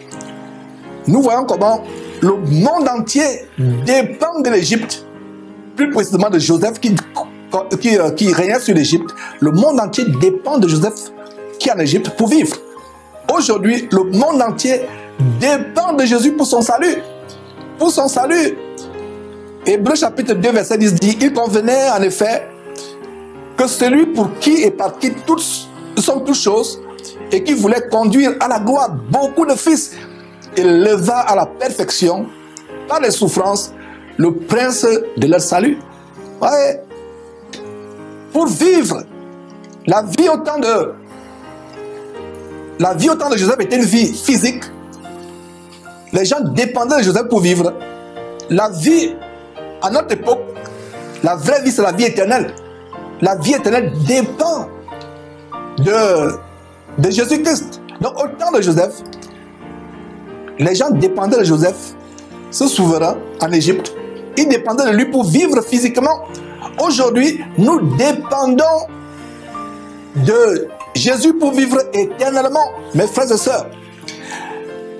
nous voyons comment le monde entier dépend de l'Égypte, plus précisément de Joseph qui régnait sur l'Égypte. Le monde entier dépend de Joseph qui est en Égypte pour vivre. Aujourd'hui, le monde entier dépend de Jésus pour son salut. Pour son salut. Hébreux chapitre 2, verset 10 dit, il convenait en effet que celui pour qui et par qui toutes sont toutes choses, et qui voulait conduire à la gloire beaucoup de fils, il leva à la perfection, par les souffrances, le prince de leur salut. Ouais. Pour vivre la vie au temps de Joseph était une vie physique. Les gens dépendaient de Joseph pour vivre. La vie, à notre époque, la vraie vie, c'est la vie éternelle. La vie éternelle dépend de Jésus-Christ. Donc au temps de Joseph, les gens dépendaient de Joseph, ce souverain en Égypte. Ils dépendaient de lui pour vivre physiquement. Aujourd'hui, nous dépendons de Jésus pour vivre éternellement. Mes frères et sœurs,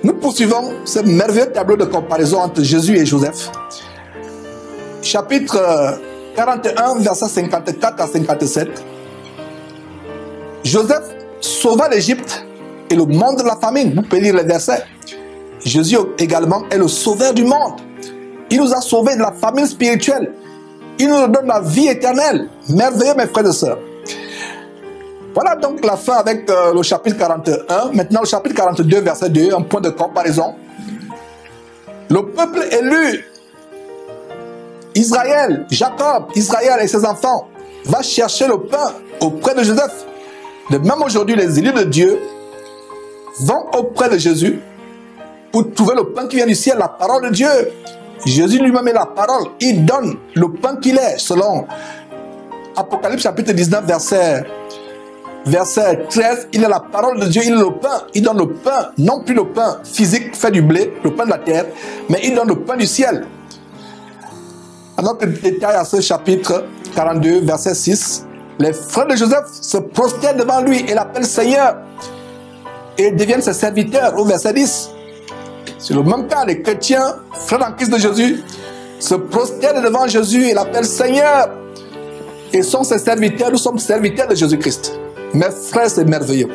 nous poursuivons ce merveilleux tableau de comparaison entre Jésus et Joseph. Chapitre 41, versets 54 à 57. Joseph sauva l'Égypte et le monde de la famine. Vous pouvez lire les versets. Jésus également est le sauveur du monde. Il nous a sauvés de la famine spirituelle. Il nous donne la vie éternelle. Merveilleux, mes frères et sœurs. Voilà donc la fin avec le chapitre 41. Maintenant, le chapitre 42, verset 2, un point de comparaison. Le peuple élu, Israël, Jacob, Israël et ses enfants, va chercher le pain auprès de Joseph. De même aujourd'hui, les élus de Dieu vont auprès de Jésus pour trouver le pain qui vient du ciel, la parole de Dieu. Jésus lui-même est la parole. Il donne le pain qu'il est, selon Apocalypse chapitre 19, verset 13. Il est la parole de Dieu, il est le pain. Il donne le pain, non plus le pain physique fait du blé, le pain de la terre, mais il donne le pain du ciel. Un autre détail à ce chapitre 42, verset 6. Les frères de Joseph se prosternent devant lui et l'appellent Seigneur. Et deviennent ses serviteurs au verset 10. C'est le même cas, les chrétiens, frères en Christ de Jésus, se prosternent devant Jésus et l'appellent Seigneur. Et sont ses serviteurs, nous sommes serviteurs de Jésus-Christ. Mes frères, c'est merveilleux.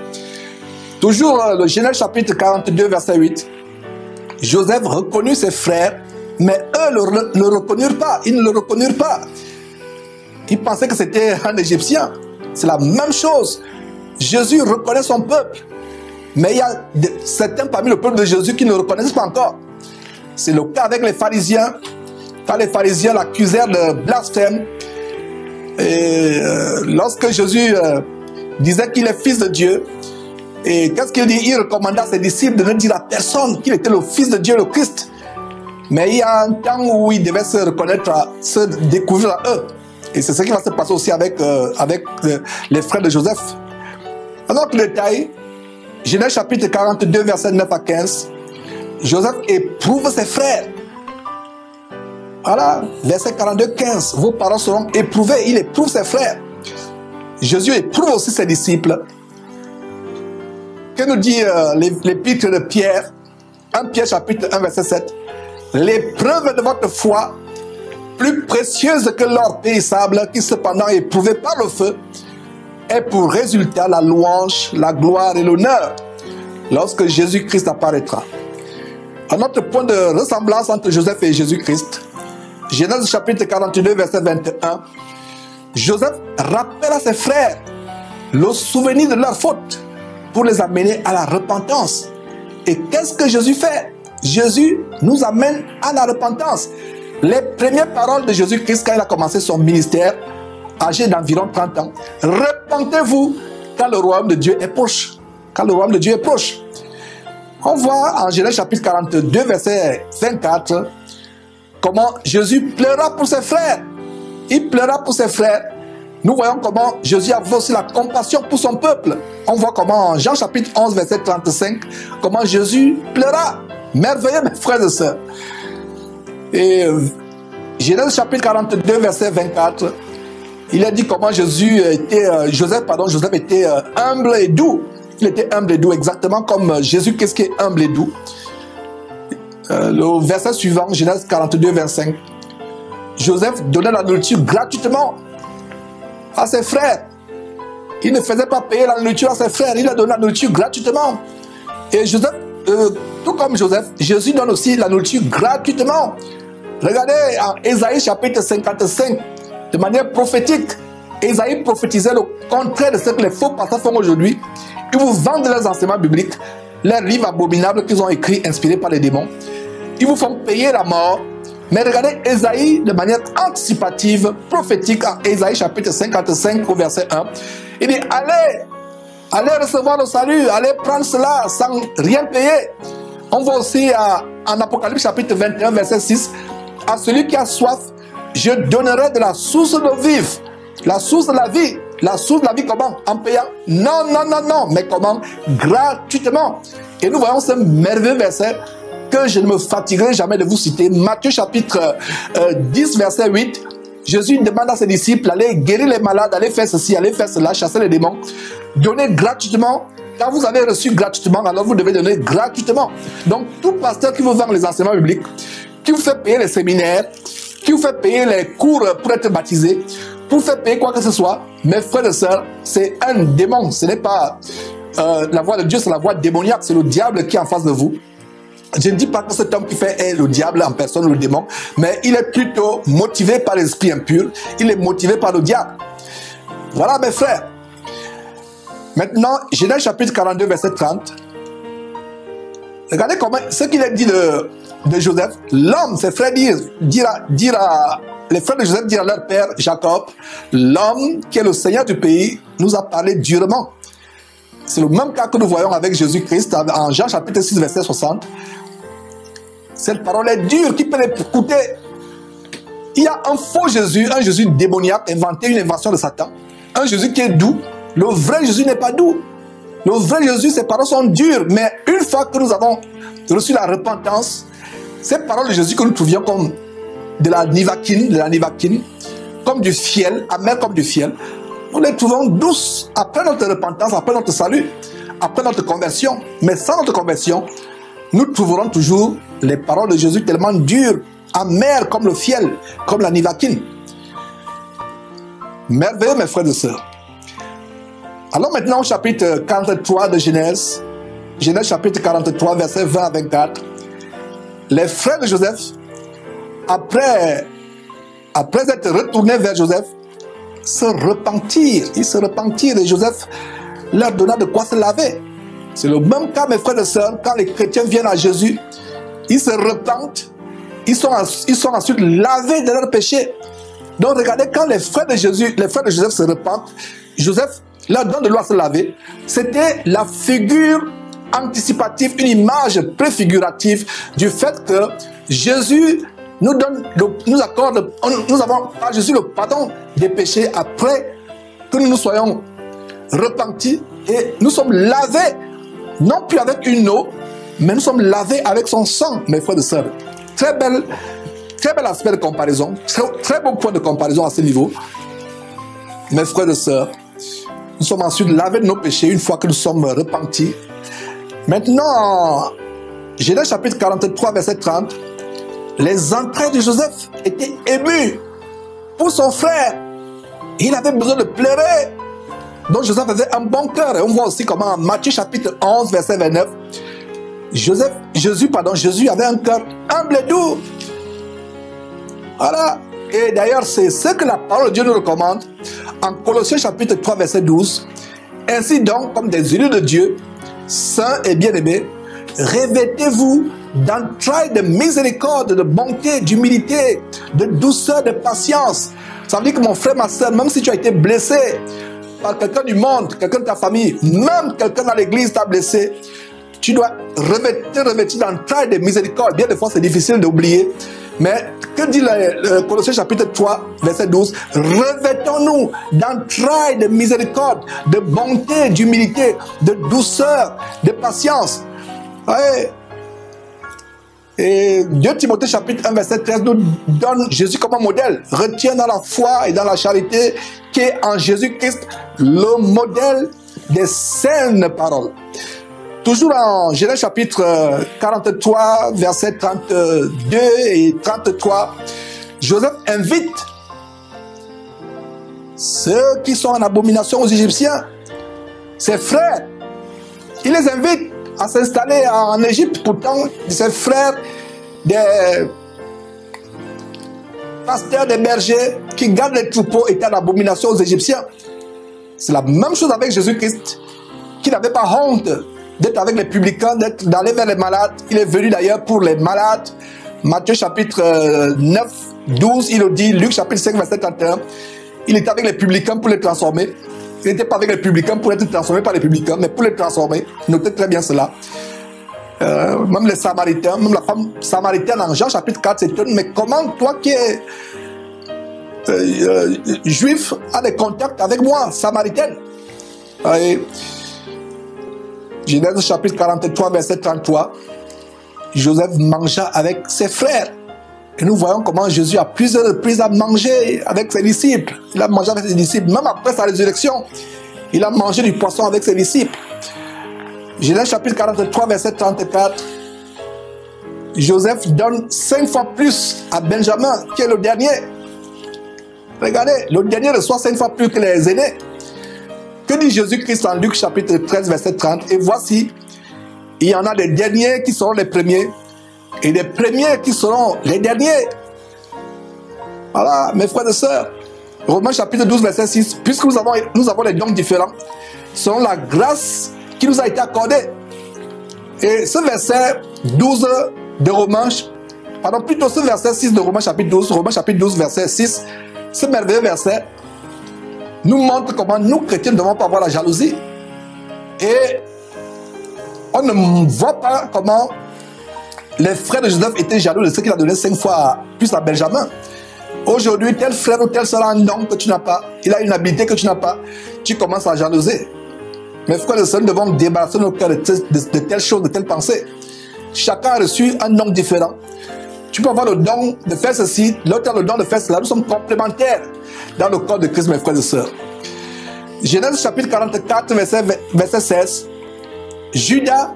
Toujours le Genèse chapitre 42, verset 8. Joseph reconnut ses frères, mais eux ne le reconnurent pas. Ils ne le reconnurent pas. Ils pensaient que c'était un Égyptien. C'est la même chose. Jésus reconnaît son peuple. Mais il y a certains parmi le peuple de Jésus qui ne le reconnaissent pas encore. C'est le cas avec les pharisiens. Quand les pharisiens l'accusèrent de blasphème, et lorsque Jésus disait qu'il est fils de Dieu, et qu'est-ce qu'il dit? Il recommanda à ses disciples de ne dire à personne qu'il était le fils de Dieu, le Christ. Mais il y a un temps où il devait se reconnaître, se découvrir à eux. Et c'est ce qui va se passer aussi avec les frères de Joseph. Un autre détail, Genèse chapitre 42, verset 9 à 15. Joseph éprouve ses frères. Voilà, verset 42, 15. Vos parents seront éprouvés. Il éprouve ses frères. Jésus éprouve aussi ses disciples. Que nous dit l'épître de Pierre? 1 Pierre chapitre 1, verset 7. L'épreuve de votre foi, plus précieuse que l'or périssable, qui cependant est éprouvé par le feu, est pour résultat la louange, la gloire et l'honneur lorsque Jésus-Christ apparaîtra. Un autre point de ressemblance entre Joseph et Jésus-Christ, Genèse chapitre 42, verset 21, Joseph rappelle à ses frères le souvenir de leur faute pour les amener à la repentance. Et qu'est-ce que Jésus fait? Jésus nous amène à la repentance. Les premières paroles de Jésus-Christ quand il a commencé son ministère, âgé d'environ 30 ans, repentez-vous car le royaume de Dieu est proche. Car le royaume de Dieu est proche. On voit en Genèse chapitre 42, verset 24, comment Jésus pleura pour ses frères. Il pleura pour ses frères. Nous voyons comment Jésus avait aussi la compassion pour son peuple. On voit comment en Jean chapitre 11, verset 35, comment Jésus pleura. Merveilleux, mes frères et sœurs. Et Genèse chapitre 42, verset 24, il a dit comment Joseph était humble et doux. Il était humble et doux, exactement comme Jésus, qu'est-ce qui est humble et doux. Le verset suivant, Genèse 42, 25. Joseph donnait la nourriture gratuitement à ses frères. Il ne faisait pas payer la nourriture à ses frères, il a donné la nourriture gratuitement. Et Joseph, tout comme Joseph, Jésus donne aussi la nourriture gratuitement. Regardez en Ésaïe chapitre 55, de manière prophétique, Ésaïe prophétisait le contraire de ce que les faux pasteurs font aujourd'hui. Ils vous vendent leurs enseignements bibliques, leurs livres abominables qu'ils ont écrits, inspirés par les démons. Ils vous font payer la mort. Mais regardez Ésaïe de manière anticipative, prophétique, en Ésaïe chapitre 55 au verset 1. Il dit, allez recevoir le salut, allez prendre cela sans rien payer. On voit aussi en Apocalypse chapitre 21, verset 6, à celui qui a soif, je donnerai de la source d'eau vive. La source de la vie. La source de la vie comment? En payant? Non, non, non, non. Mais comment? Gratuitement. Et nous voyons ce merveilleux verset que je ne me fatiguerai jamais de vous citer. Matthieu chapitre 10, verset 8. Jésus demande à ses disciples d'aller guérir les malades, d'aller faire ceci, aller faire cela, chasser les démons. Donner gratuitement. Quand vous avez reçu gratuitement, alors vous devez donner gratuitement. Donc, tout pasteur qui vous vend les enseignements bibliques, qui vous fait payer les séminaires, qui vous fait payer les cours pour être baptisé, pour vous faire payer quoi que ce soit, mes frères et sœurs, c'est un démon. Ce n'est pas la voix de Dieu, c'est la voix démoniaque. C'est le diable qui est en face de vous. Je ne dis pas que cet homme qui fait est le diable en personne ou le démon, mais il est plutôt motivé par l'esprit impur. Il est motivé par le diable. Voilà, mes frères. Maintenant, Genèse chapitre 42, verset 30. Regardez comment, ce qu'il a dit de Joseph. L'homme, ses frères les frères de Joseph dirent à leur père Jacob, l'homme qui est le Seigneur du pays nous a parlé durement. C'est le même cas que nous voyons avec Jésus-Christ en Jean chapitre 6, verset 60. Cette parole est dure, qui peut l'écouter? Il y a un faux Jésus, un Jésus démoniaque, inventé, une invention de Satan. Un Jésus qui est doux. Le vrai Jésus n'est pas doux. Le vrai Jésus, ses paroles sont dures. Mais une fois que nous avons reçu la repentance, ces paroles de Jésus que nous trouvions comme de la nivaquine, comme du fiel, amer comme du fiel, nous les trouvons douces après notre repentance, après notre salut, après notre conversion. Mais sans notre conversion, nous trouverons toujours les paroles de Jésus tellement dures, amères comme le fiel, comme la nivaquine. Merveilleux, mes frères et sœurs. Alors maintenant au chapitre 43 de Genèse, Genèse chapitre 43, versets 20 à 24, les frères de Joseph, après être retournés vers Joseph, se repentirent. Ils se repentirent et Joseph leur donna de quoi se laver. C'est le même cas, mes frères et sœurs, quand les chrétiens viennent à Jésus, ils se repentent, ils sont ensuite lavés de leurs péchés. Donc regardez, quand les frères de Joseph se repentent, Joseph leur donne de l'eau à se laver. C'était la figure anticipative, une image préfigurative du fait que Jésus nous accorde, nous avons par Jésus le pardon des péchés après que nous nous soyons repentis et nous sommes lavés, non plus avec une eau, mais nous sommes lavés avec son sang, mes frères et sœurs. Très bel aspect de comparaison, très bon point de comparaison à ce niveau. Mes frères et sœurs, nous sommes ensuite lavés de nos péchés une fois que nous sommes repentis. Maintenant, Genèse chapitre 43, verset 30, les entrailles de Joseph étaient émues pour son frère. Il avait besoin de pleurer. Donc Joseph avait un bon cœur. Et on voit aussi comment en Matthieu chapitre 11, verset 29, Jésus avait un cœur humble et doux. Voilà. Et d'ailleurs, c'est ce que la parole de Dieu nous recommande en Colossiens chapitre 3, verset 12. Ainsi donc, comme des élus de Dieu, saints et bien-aimés, revêtez-vous d'entrailles de miséricorde, de bonté, d'humilité, de douceur, de patience. Ça veut dire que mon frère, ma soeur, même si tu as été blessé par quelqu'un du monde, quelqu'un de ta famille, même quelqu'un dans l'église t'a blessé, tu dois te revêtir d'entrailles de miséricorde. Bien des fois, c'est difficile d'oublier. Mais que dit le Colossiens chapitre 3, verset 12? Revêtons-nous d'entrailles de miséricorde, de bonté, d'humilité, de douceur, de patience. Ouais. Et 2 Timothée chapitre 1, verset 13 nous donne Jésus comme un modèle. Retiens dans la foi et dans la charité qui est en Jésus-Christ le modèle des saines paroles. Toujours en Genèse chapitre 43, versets 32 et 33, Joseph invite ceux qui sont en abomination aux Égyptiens, ses frères. Il les invite à s'installer en Égypte. Pourtant, ses frères, des pasteurs, des bergers qui gardent les troupeaux étaient en abomination aux Égyptiens. C'est la même chose avec Jésus-Christ, qui n'avait pas honte d'être avec les publicains, d'aller vers les malades. Il est venu d'ailleurs pour les malades. Matthieu chapitre 9, 12, il le dit. Luc chapitre 5, verset 31. Il était avec les publicains pour les transformer. Il n'était pas avec les publicains pour être transformé par les publicains, mais pour les transformer. Notez très bien cela. Même les Samaritains, même la femme samaritaine en Jean chapitre 4 s'étonne. Mais comment toi qui es juif a des contacts avec moi, samaritaine? Et Genèse chapitre 43, verset 33, Joseph mangea avec ses frères. Et nous voyons comment Jésus a plusieurs reprises à manger avec ses disciples. Il a mangé avec ses disciples, même après sa résurrection. Il a mangé du poisson avec ses disciples. Genèse chapitre 43, verset 34, Joseph donne 5 fois plus à Benjamin, qui est le dernier. Regardez, le dernier reçoit 5 fois plus que les aînés. Que dit Jésus-Christ en Luc chapitre 13, verset 30? Et voici, il y en a des derniers qui seront les premiers, et des premiers qui seront les derniers. Voilà, mes frères et sœurs. Romains chapitre 12, verset 6. Puisque nous avons des dons différents, selon la grâce qui nous a été accordée. Et ce verset 12 de Romains, pardon, plutôt ce verset 6 de Romains chapitre 12, verset 6, ce merveilleux verset nous montre comment nous, chrétiens, ne devons pas avoir la jalousie. Et on ne voit pas comment les frères de Joseph étaient jaloux de ce qu'il a donné 5 fois plus à Benjamin. Aujourd'hui, tel frère ou tel sœur a un nom que tu n'as pas, il a une habileté que tu n'as pas, tu commences à jalouser. Mes frères et sœurs, nous devons débarrasser nos cœurs de telles choses, de telles pensées. Chacun a reçu un nom différent. Tu peux avoir le don de faire ceci, l'autre a le don de faire cela. Nous sommes complémentaires dans le corps de Christ, mes frères et sœurs. Genèse chapitre 44, verset 16. Judas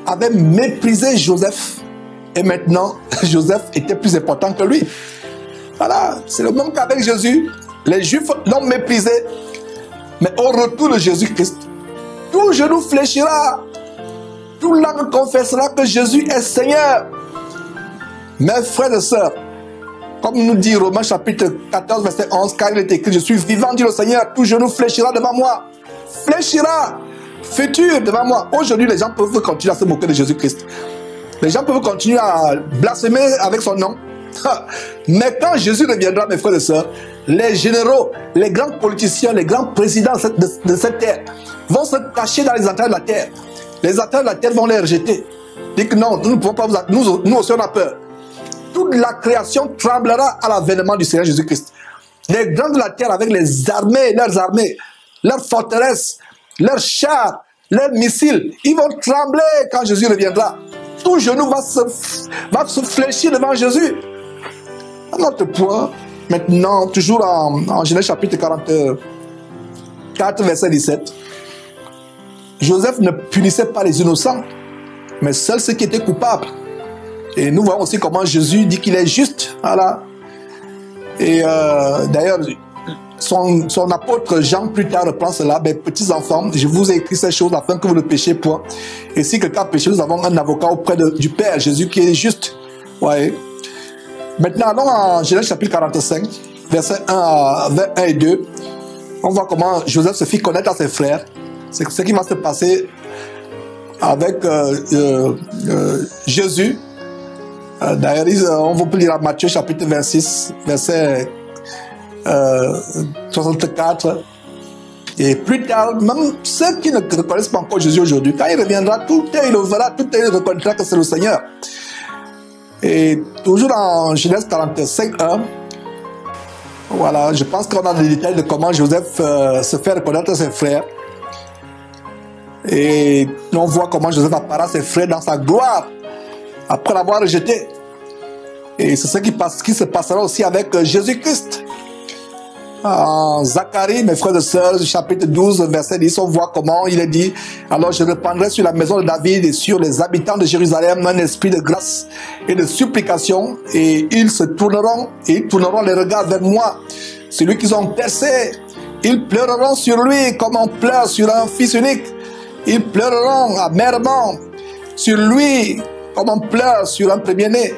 avait méprisé Joseph. Et maintenant, Joseph était plus important que lui. Voilà, c'est le même qu'avec Jésus. Les Juifs l'ont méprisé. Mais au retour de Jésus-Christ, tout genou fléchira. Tout langue confessera que Jésus est Seigneur. Mes frères et sœurs, comme nous dit Romains chapitre 14, verset 11, car il est écrit, je suis vivant, dit le Seigneur, tout genou fléchira devant moi. Fléchira, futur devant moi. Aujourd'hui, les gens peuvent continuer à se moquer de Jésus-Christ. Les gens peuvent continuer à blasphémer avec son nom. Mais quand Jésus reviendra, mes frères et sœurs, les généraux, les grands politiciens, les grands présidents de cette terre vont se cacher dans les entrailles de la terre. Les entrailles de la terre vont les rejeter. Dire que non, nous ne pouvons pas nous aussi on a peur. Toute la création tremblera à l'avènement du Seigneur Jésus-Christ. Les grands de la terre avec les armées, leurs forteresses, leurs chars, leurs missiles, ils vont trembler quand Jésus reviendra. Tout genou va se fléchir devant Jésus. À notre point, maintenant, toujours en Genèse chapitre 44, verset 17, Joseph ne punissait pas les innocents, mais seuls ceux qui étaient coupables. Et nous voyons aussi comment Jésus dit qu'il est juste. Voilà. Et d'ailleurs, son apôtre Jean plus tard reprend cela. Mes petits enfants, je vous ai écrit ces choses afin que vous ne péchiez point. Et si quelqu'un a péché, nous avons un avocat auprès du Père, Jésus qui est juste. Ouais. Maintenant, allons en Genèse chapitre 45, versets 1 et 2. On voit comment Joseph se fit connaître à ses frères. C'est ce qui va se passer avec Jésus. D'ailleurs, on peut lire à Matthieu chapitre 26, verset 64. Et plus tard, même ceux qui ne reconnaissent pas encore Jésus aujourd'hui, quand il reviendra, tout il le verra, tout il reconnaîtra que c'est le Seigneur. Et toujours en Genèse 45, 1, voilà, je pense qu'on a des détails de comment Joseph se fait reconnaître à ses frères. Et on voit comment Joseph apparaît à ses frères dans sa gloire, après l'avoir rejeté. Et c'est ce qui se passera aussi avec Jésus-Christ. En Zacharie, mes frères et sœurs, chapitre 12, verset 10, on voit comment il est dit, alors je répandrai sur la maison de David et sur les habitants de Jérusalem un esprit de grâce et de supplication, et ils se tourneront, et ils tourneront les regards vers moi, celui qu'ils ont percé. Ils pleureront sur lui comme on pleure sur un fils unique. Ils pleureront amèrement sur lui comme on pleure sur un premier-né.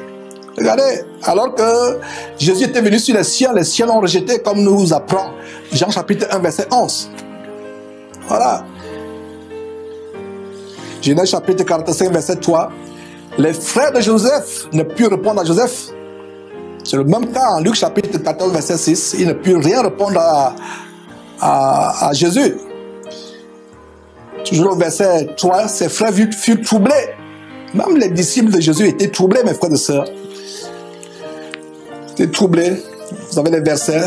Regardez, alors que Jésus était venu sur les cieux l'ont rejeté, comme nous apprend Jean chapitre 1, verset 11. Voilà. Genèse chapitre 45, verset 3. Les frères de Joseph ne purent répondre à Joseph. C'est le même cas en Luc chapitre 14, verset 6. Ils ne purent rien répondre à Jésus. Toujours au verset 3, ses frères furent troublés. Même les disciples de Jésus étaient troublés, mes frères et sœurs. Ils étaient troublés. Vous avez les versets.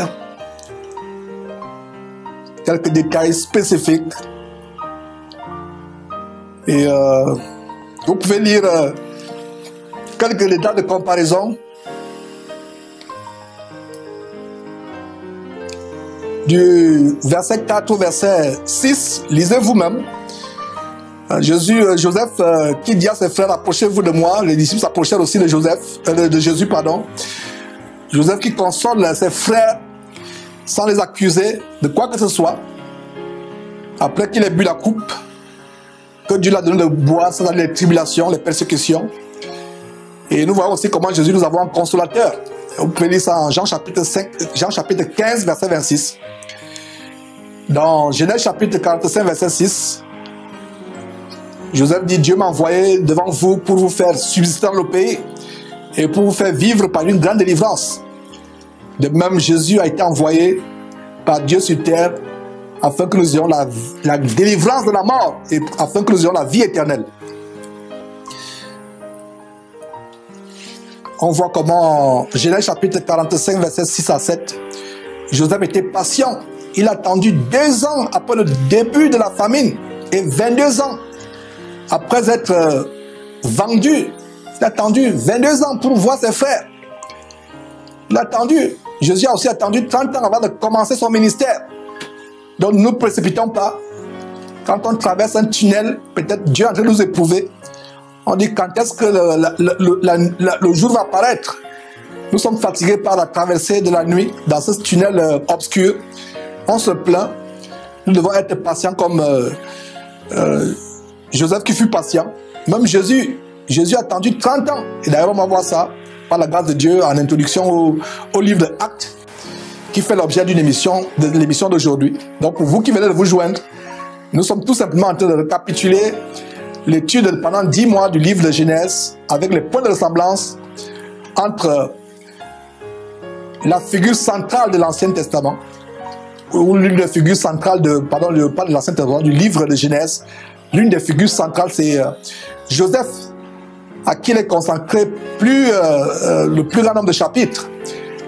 Quelques détails spécifiques. Et vous pouvez lire quelques détails de comparaison. Du verset 4 au verset 6, lisez vous-même. Joseph qui dit à ses frères, approchez-vous de moi. Les disciples s'approchèrent aussi de Jésus, pardon. Joseph qui console ses frères sans les accuser de quoi que ce soit. Après qu'il ait bu la coupe que Dieu l'a donné de boire, c'est-à-dire les tribulations, les persécutions. Et nous voyons aussi comment Jésus nous avons un consolateur. Vous pouvez lire ça en Jean chapitre 15, verset 26. Dans Genèse chapitre 45, verset 6, Joseph dit, Dieu m'a envoyé devant vous pour vous faire subsister dans le pays et pour vous faire vivre par une grande délivrance. De même, Jésus a été envoyé par Dieu sur terre afin que nous ayons la délivrance de la mort et afin que nous ayons la vie éternelle. On voit comment, Genèse chapitre 45, versets 6 à 7, Joseph était patient. Il a attendu 2 ans après le début de la famine et 22 ans après être vendu. Il a attendu 22 ans pour voir ses frères. Il a attendu. Jésus a aussi attendu 30 ans avant de commencer son ministère. Donc ne nous précipitons pas. Quand on traverse un tunnel, peut-être Dieu est en train de nous éprouver. On dit quand est-ce que le jour va apparaître. Nous sommes fatigués par la traversée de la nuit dans ce tunnel obscur. On se plaint. Nous devons être patients comme Joseph qui fut patient. Même Jésus a attendu 30 ans. Et d'ailleurs, on va voir ça par la grâce de Dieu en introduction au livre de Actes, qui fait l'objet de l'émission d'aujourd'hui. Donc, pour vous qui venez de vous joindre, nous sommes tout simplement en train de récapituler l'étude pendant 10 mois du livre de Genèse avec les points de ressemblance entre la figure centrale de l'Ancien Testament, ou l'une des figures centrales pas de l'Ancien Testament, du livre de Genèse. L'une des figures centrales, c'est Joseph, à qui il est consacré le plus grand nombre de chapitres.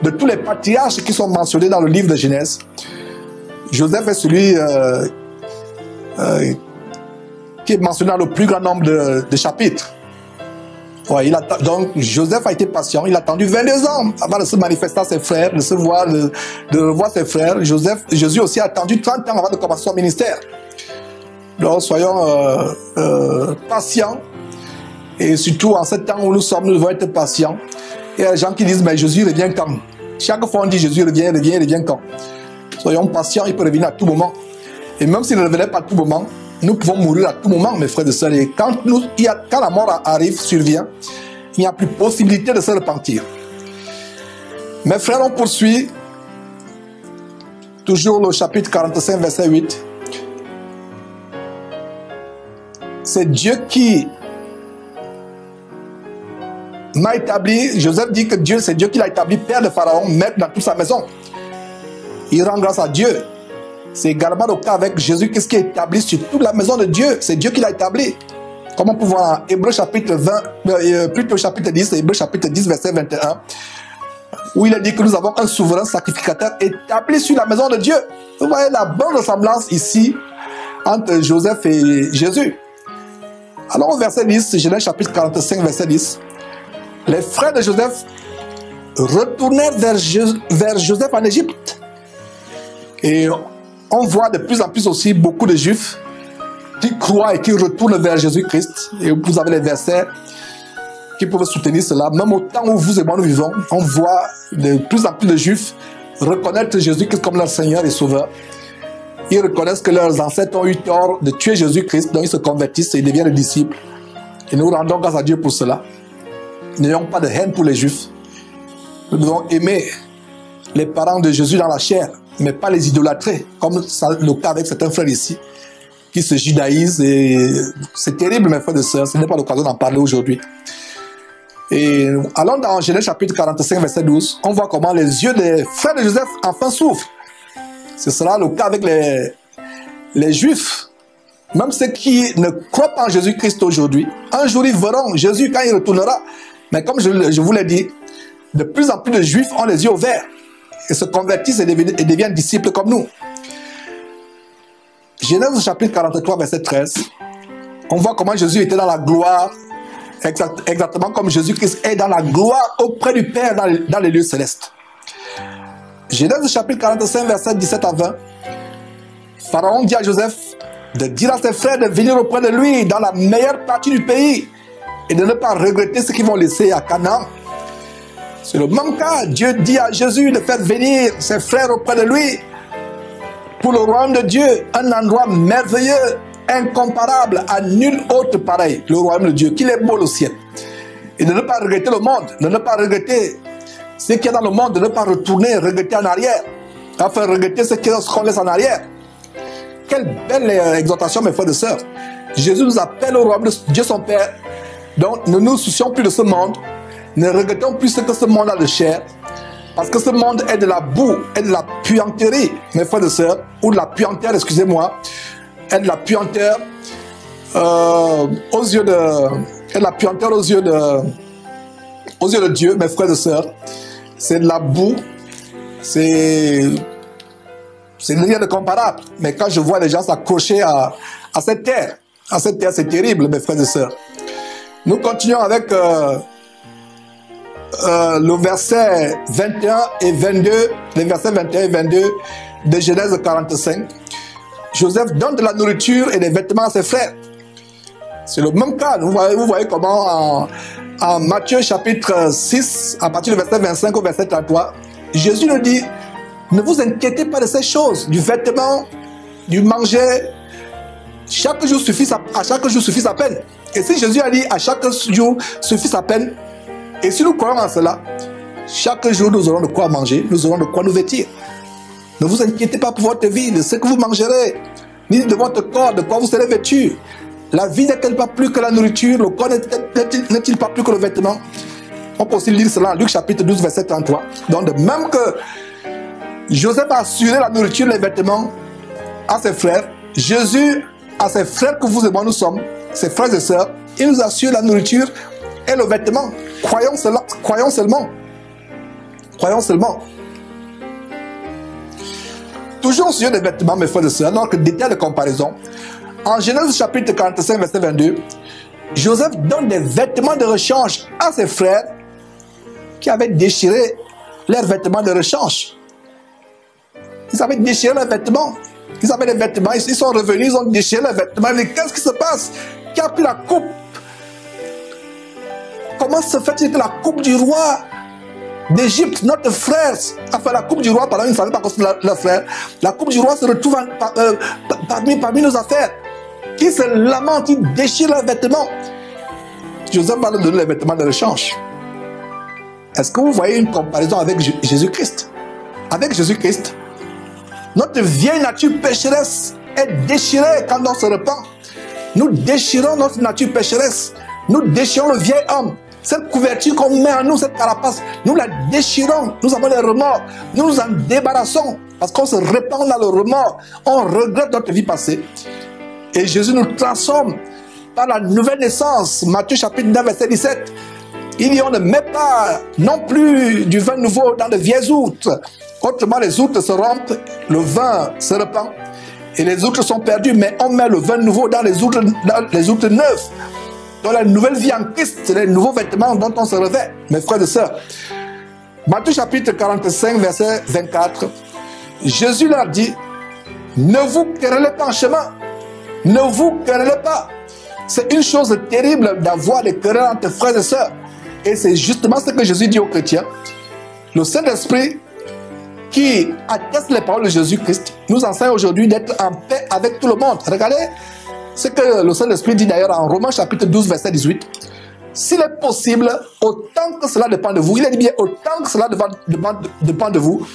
De tous les patriarches qui sont mentionnés dans le livre de Genèse, Joseph est celui qui est mentionné dans le plus grand nombre de chapitres. Ouais, donc Joseph a été patient, il a attendu 22 ans avant de se manifester à ses frères, de revoir ses frères. Jésus aussi a attendu 30 ans avant de commencer son ministère. Donc soyons patients, et surtout en ce temps où nous sommes, nous devons être patients. Il y a des gens qui disent, mais Jésus revient quand? Chaque fois on dit Jésus revient, il revient quand? Soyons patients, il peut revenir à tout moment. Et même s'il ne revenait pas à tout moment, nous pouvons mourir à tout moment, mes frères et sœurs. Et quand la mort survient, il n'y a plus possibilité de se repentir. Mes frères, on poursuit. Toujours le chapitre 45, verset 8. C'est Dieu qui m'a établi. Joseph dit que c'est Dieu qui l'a établi père de Pharaon, maître dans toute sa maison. Il rend grâce à Dieu. C'est également le cas avec Jésus, qu'est-ce qui est établi sur toute la maison de Dieu. C'est Dieu qui l'a établi. Comme on peut voir Hébreux chapitre 20, plutôt chapitre 10, Hébreux chapitre 10, verset 21, où il a dit que nous avons un souverain sacrificateur établi sur la maison de Dieu. Vous voyez la bonne ressemblance ici entre Joseph et Jésus. Alors au verset 10, Genèse chapitre 45, verset 10, les frères de Joseph retournèrent vers Joseph en Égypte. Et on voit de plus en plus aussi beaucoup de Juifs qui croient et qui retournent vers Jésus-Christ. Et vous avez les versets qui peuvent soutenir cela. Même au temps où vous et moi nous vivons, on voit de plus en plus de Juifs reconnaître Jésus-Christ comme leur Seigneur et Sauveur. Ils reconnaissent que leurs ancêtres ont eu tort de tuer Jésus-Christ, donc ils se convertissent et ils deviennent des disciples. Et nous rendons grâce à Dieu pour cela. N'ayons pas de haine pour les Juifs. Nous devons aimer les parents de Jésus dans la chair, mais pas les idolâtrer, comme le cas avec certains frères ici, qui se judaïsent. Et c'est terrible, mes frères et sœurs, ce n'est pas l'occasion d'en parler aujourd'hui. Et allons dans Genèse chapitre 45, verset 12, on voit comment les yeux des frères de Joseph enfin s'ouvrent. Ce sera le cas avec les Juifs. Même ceux qui ne croient pas en Jésus-Christ aujourd'hui, un jour ils verront Jésus quand il retournera. Mais comme je vous l'ai dit, de plus en plus de Juifs ont les yeux ouverts et se convertissent et deviennent disciples comme nous. Genèse chapitre 43, verset 13, on voit comment Jésus était dans la gloire, exactement comme Jésus-Christ est dans la gloire auprès du Père dans les lieux célestes. Genèse chapitre 45, verset 17 à 20, Pharaon dit à Joseph de dire à ses frères de venir auprès de lui dans la meilleure partie du pays et de ne pas regretter ce qu'ils vont laisser à Canaan. C'est le même cas. Dieu dit à Jésus de faire venir ses frères auprès de lui pour le royaume de Dieu, un endroit merveilleux, incomparable, à nul autre pareil, le royaume de Dieu, qu'il est beau le ciel. Et de ne pas regretter le monde, de ne pas regretter ce qu'il y a dans le monde, de ne pas retourner, regretter en arrière, enfin regretter ce qu'on laisse en arrière. Quelle belle exhortation, mes frères et sœurs. Jésus nous appelle au royaume de Dieu son Père. Donc ne nous soucions plus de ce monde, ne regrettons plus ce que ce monde a de chair, parce que ce monde est de la boue, est de la puanterie, mes frères et sœurs, ou de la puanteur, excusez-moi, est de la puanteur aux yeux de aux yeux de Dieu, mes frères et sœurs, c'est de la boue, c'est rien de comparable. Mais quand je vois les gens s'accrocher à cette terre, c'est terrible, mes frères et sœurs. Nous continuons avec le verset 21 et 22, les versets 21 et 22 de Genèse 45. Joseph donne de la nourriture et des vêtements à ses frères. C'est le même cas. Vous voyez comment en Matthieu chapitre 6, à partir du verset 25 au verset 33, Jésus nous dit, ne vous inquiétez pas de ces choses, du vêtement, du manger. Chaque jour suffit à chaque jour suffit sa peine. Et si Jésus a dit à chaque jour suffit sa peine, et si nous croyons en cela, chaque jour nous aurons de quoi manger, nous aurons de quoi nous vêtir. Ne vous inquiétez pas pour votre vie, de ce que vous mangerez, ni de votre corps, de quoi vous serez vêtu. La vie n'est-elle pas plus que la nourriture? Le corps n'est-il pas plus que le vêtement? On peut aussi lire cela en Luc chapitre 12, verset 33. Donc de même que Joseph a assuré la nourriture et les vêtements à ses frères, Jésus, à ses frères que vous et moi nous sommes, ses frères et sœurs, il nous assure la nourriture et le vêtement. Croyons cela, croyons seulement. Croyons seulement. Toujours au sujet des vêtements, mes frères et sœurs, donc détail de comparaison. En Genèse chapitre 45, verset 22, Joseph donne des vêtements de rechange à ses frères qui avaient déchiré leurs vêtements de rechange. Ils avaient déchiré leurs vêtements. Ils avaient des vêtements, ils sont revenus, ils ont déchiré leurs vêtements. Mais qu'est-ce qui se passe? Qui a pris la coupe? Comment se fait-il que la coupe du roi d'Égypte, notre frère, a fait la coupe du roi pendant une famille par contre leur frère? La coupe du roi se retrouve parmi nos affaires. Qui se lamentent, qui déchirent leurs vêtements. Joseph va leur donner les vêtements de rechange. Est-ce que vous voyez une comparaison avec Jésus-Christ? Avec Jésus-Christ, notre vieille nature pécheresse est déchirée quand on se repent. Nous déchirons notre nature pécheresse. Nous déchirons le vieil homme. Cette couverture qu'on met en nous, cette carapace, nous la déchirons. Nous avons des remords. Nous nous en débarrassons. Parce qu'on se répand dans le remords. On regrette notre vie passée. Et Jésus nous transforme par la nouvelle naissance. Matthieu chapitre 9, verset 17. Il dit, on ne met pas non plus du vin nouveau dans de vieilles outres. Autrement, les outres se rompent, le vin se répand et les outres sont perdues. Mais on met le vin nouveau dans les outres neuves. Dans la nouvelle vie en Christ, c'est les nouveaux vêtements dont on se revêt, mes frères et sœurs. Matthieu chapitre 45, verset 24. Jésus leur dit, ne vous querellez pas en chemin. Ne vous querellez pas. C'est une chose terrible d'avoir des querelles entre frères et sœurs. Et c'est justement ce que Jésus dit aux chrétiens. Le Saint-Esprit qui atteste les paroles de Jésus-Christ nous enseigne aujourd'hui d'être en paix avec tout le monde. Regardez ce que le Saint-Esprit dit d'ailleurs en Romains chapitre 12, verset 18. S'il est possible, autant que cela dépend de vous, il est dit bien autant que cela dépend de vous,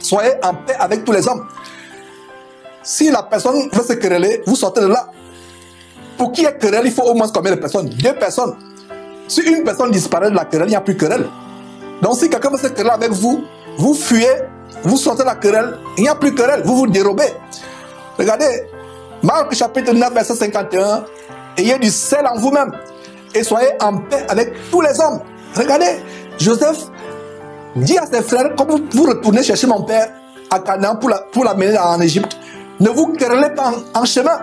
soyez en paix avec tous les hommes. Si la personne veut se quereller, vous sortez de là. Pour qu'il y ait querelle, il faut au moins combien de personnes? 2 personnes. Si une personne disparaît de la querelle, il n'y a plus de querelle. Donc si quelqu'un veut se quereller avec vous, vous fuyez, vous sortez de la querelle, il n'y a plus de querelle, vous vous dérobez. Regardez, Marc chapitre 9, verset 51, ayez du sel en vous-même et soyez en paix avec tous les hommes. Regardez, Joseph dit à ses frères, comme vous retournez chercher mon père à Canaan pour l'amener en Égypte, ne vous querellez pas en chemin.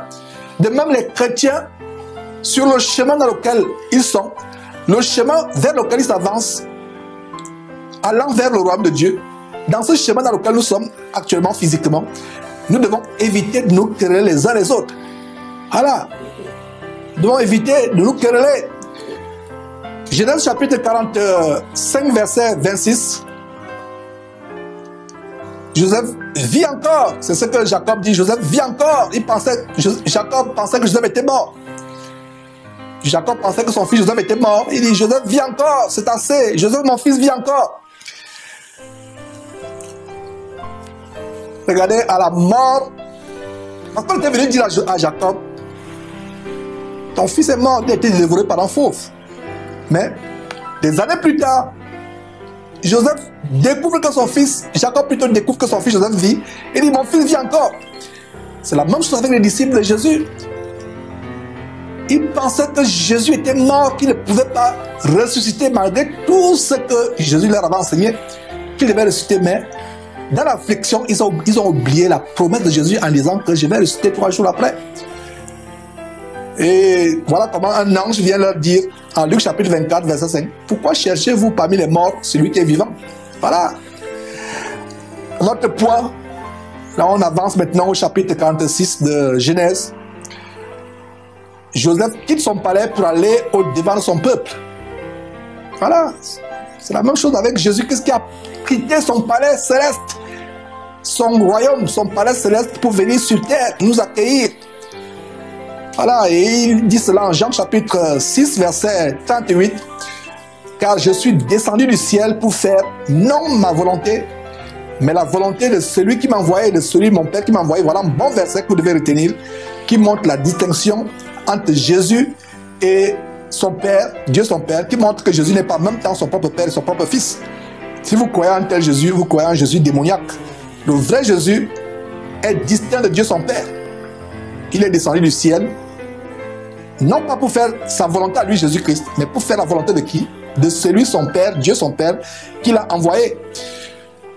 De même, les chrétiens, sur le chemin dans lequel ils sont, le chemin vers lequel ils s'avancent, allant vers le royaume de Dieu, dans ce chemin dans lequel nous sommes actuellement physiquement, nous devons éviter de nous quereller les uns les autres. Voilà. Nous devons éviter de nous quereller. Genèse chapitre 45, verset 26. Joseph vit encore. C'est ce que Jacob dit. Joseph vit encore. Jacob pensait que Joseph était mort. Jacob pensait que son fils Joseph était mort. Il dit, Joseph vit encore. C'est assez. Joseph, mon fils, vit encore. Regardez, à la mort, parce qu'on était venu dire à Jacob, ton fils est mort, il a été dévoré par un fauve. Mais, des années plus tard, Joseph découvre que son fils, Jacob plutôt découvre que son fils Joseph vit. Il dit, mon fils vit encore. C'est la même chose avec les disciples de Jésus. Ils pensaient que Jésus était mort, qu'il ne pouvait pas ressusciter malgré tout ce que Jésus leur avait enseigné, qu'il devait ressusciter. Mais dans l'affliction, ils ont oublié la promesse de Jésus en disant que je vais ressusciter 3 jours après. Et voilà comment un ange vient leur dire en Luc chapitre 24, verset 5, « Pourquoi cherchez-vous parmi les morts celui qui est vivant ?» Voilà. Notre point, là on avance maintenant au chapitre 46 de Genèse. Joseph quitte son palais pour aller au-devant de son peuple. Voilà. C'est la même chose avec Jésus-Christ qui a quitté son palais céleste, son royaume, son palais céleste pour venir sur terre, nous accueillir. Voilà, et il dit cela en Jean chapitre 6, verset 38. « Car je suis descendu du ciel pour faire non ma volonté, mais la volonté de celui qui m'a envoyé, de celui de mon Père qui m'a envoyé. » Voilà un bon verset que vous devez retenir, qui montre la distinction entre Jésus et son Père, Dieu son Père, qui montre que Jésus n'est pas en même temps son propre Père et son propre Fils. Si vous croyez en tel Jésus, vous croyez en Jésus démoniaque. Le vrai Jésus est distinct de Dieu son Père. Il est descendu du ciel, non pas pour faire sa volonté à lui, Jésus-Christ, mais pour faire la volonté de qui? De celui, son Père, Dieu son Père, qui l'a envoyé.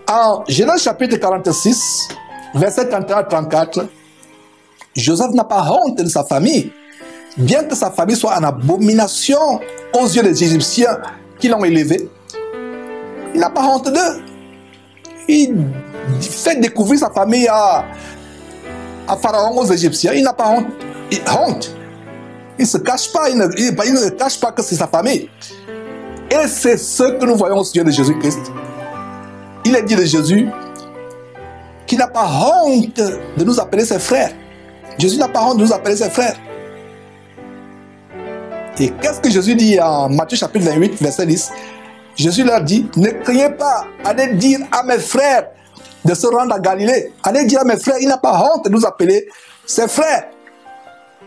En Genèse chapitre 46, verset 31 à 34, Joseph n'a pas honte de sa famille, bien que sa famille soit en abomination aux yeux des Égyptiens qui l'ont élevé. Il n'a pas honte d'eux. Il fait découvrir sa famille à Pharaon, aux Égyptiens. Il n'a pas honte. Il ne se cache pas, il ne cache pas que c'est sa famille. Et c'est ce que nous voyons au sujet de Jésus-Christ. Il est dit de Jésus qu'il n'a pas honte de nous appeler ses frères. Jésus n'a pas honte de nous appeler ses frères. Et qu'est-ce que Jésus dit en Matthieu chapitre 28, verset 10? Jésus leur dit, ne craignez pas, allez dire à mes frères de se rendre à Galilée. Allez dire à mes frères, il n'a pas honte de nous appeler ses frères.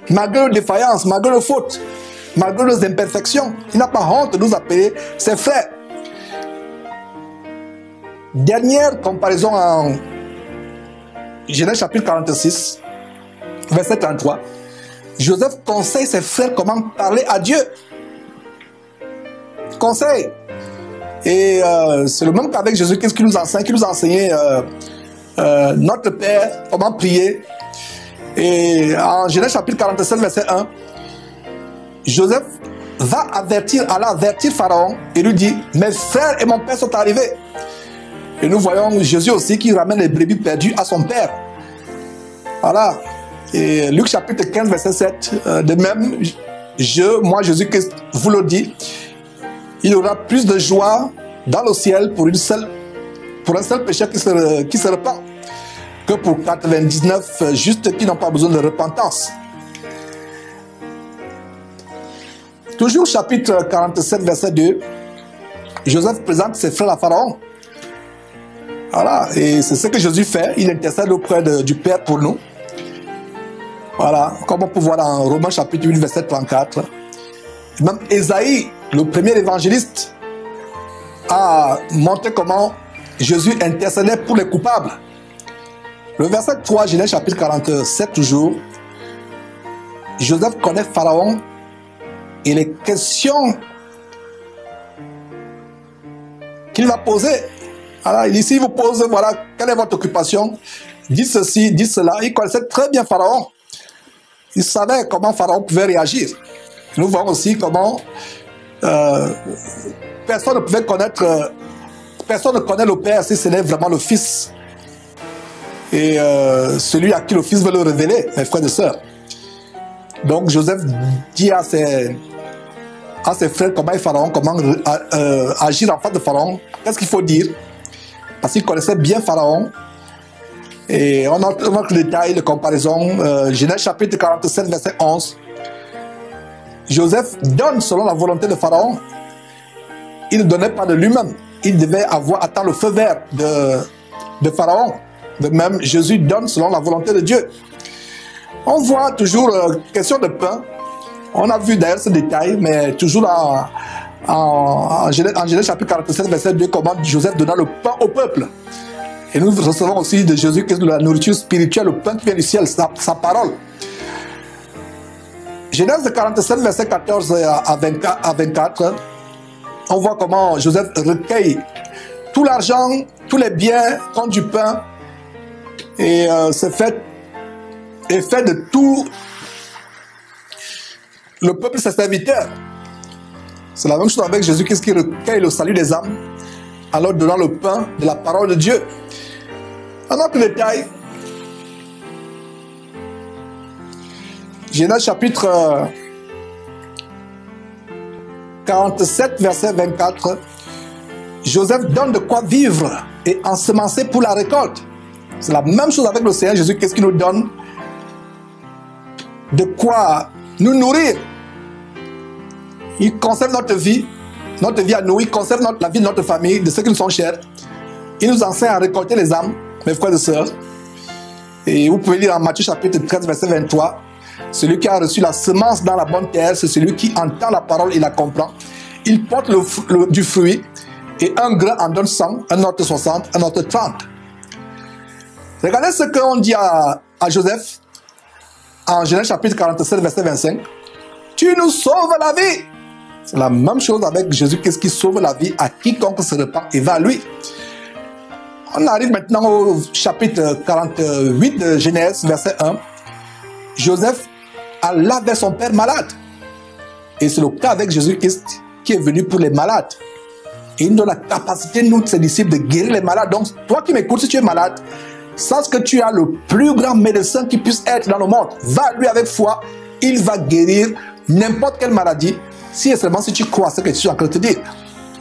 Malgré nos défaillances, malgré nos fautes, malgré nos imperfections, il n'a pas honte de nous appeler ses frères. Dernière comparaison en Genèse chapitre 46, verset 33. Joseph conseille ses frères comment parler à Dieu. Conseil. Et c'est le même qu'avec Jésus-Christ qui nous enseigne, qui nous a enseigné notre Père, comment prier. Et en Genèse chapitre 47, verset 1, Joseph va avertir Pharaon et lui dit, mes frères et mon père sont arrivés. Et nous voyons Jésus aussi qui ramène les brebis perdues à son père. Voilà. Et Luc chapitre 15, verset 7, de même, moi Jésus-Christ vous le dis, il y aura plus de joie dans le ciel pour un seul pécheur qui se repent, que pour 99 justes qui n'ont pas besoin de repentance. Toujours chapitre 47, verset 2, Joseph présente ses frères à Pharaon. Voilà, et c'est ce que Jésus fait, il intercède auprès du Père pour nous. Voilà, comme on peut voir dans Romains chapitre 8, verset 34. Même Ésaïe, le premier évangéliste, a montré comment Jésus intercédait pour les coupables. Le verset 3, Genèse chapitre 47 toujours, Joseph connaît Pharaon et les questions qu'il va poser. Alors, ici, il vous pose, voilà, quelle est votre occupation? Dites ceci, dites cela. Il connaissait très bien Pharaon. Il savait comment Pharaon pouvait réagir. Nous voyons aussi comment personne ne pouvait connaître, personne ne connaît le Père si ce n'est vraiment le Fils. Et celui à qui le Fils veut le révéler, mes frères et sœurs. Donc Joseph dit à ses frères comment Pharaon, comment agir en face de Pharaon, qu'est-ce qu'il faut dire. Parce qu'il connaissait bien Pharaon. Et on a le détail de comparaison, Genèse chapitre 47, verset 11. Joseph donne selon la volonté de Pharaon. Il ne donnait pas de lui-même. Il devait attendre le feu vert de Pharaon. De même, Jésus donne selon la volonté de Dieu. On voit toujours question de pain. On a vu d'ailleurs ce détail, mais toujours en Genèse chapitre 47, verset 2, comment Joseph donna le pain au peuple. Et nous recevons aussi de Jésus de la nourriture spirituelle, le pain qui vient du ciel, sa parole. Genèse 47, verset 14 à 24, on voit comment Joseph recueille tout l'argent, tous les biens, compte du pain, et fait de tout le peuple ses serviteurs. C'est la même chose avec Jésus-Christ qui recueille le salut des âmes en leur donnant le pain de la parole de Dieu. Un autre détail, Genèse chapitre 47, verset 24, Joseph donne de quoi vivre et ensemencer pour la récolte. C'est la même chose avec le Seigneur Jésus, qu'est-ce qu'il nous donne? De quoi nous nourrir. Il conserve notre vie à nous, il conserve la vie de notre famille, de ceux qui nous sont chers. Il nous enseigne à récolter les âmes, mes frères et sœurs. Et vous pouvez lire en Matthieu chapitre 13, verset 23, celui qui a reçu la semence dans la bonne terre, c'est celui qui entend la parole et la comprend. Il porte du fruit, et un grain en donne 100, un autre 60, un autre 30. Regardez ce qu'on dit à Joseph en Genèse chapitre 47, verset 25. Tu nous sauves la vie. C'est la même chose avec Jésus-Christ qui sauve la vie à quiconque se repent et va à lui. On arrive maintenant au chapitre 48 de Genèse, verset 1. Joseph alla vers son père malade. Et c'est le cas avec Jésus-Christ qui est venu pour les malades. Et il nous donne la capacité, nous, ses disciples, de guérir les malades. Donc, toi qui m'écoutes, si tu es malade, sache que tu as le plus grand médecin qui puisse être dans le monde. Va à lui avec foi, il va guérir n'importe quelle maladie, si et seulement si tu crois à ce que je suis en train de te dire.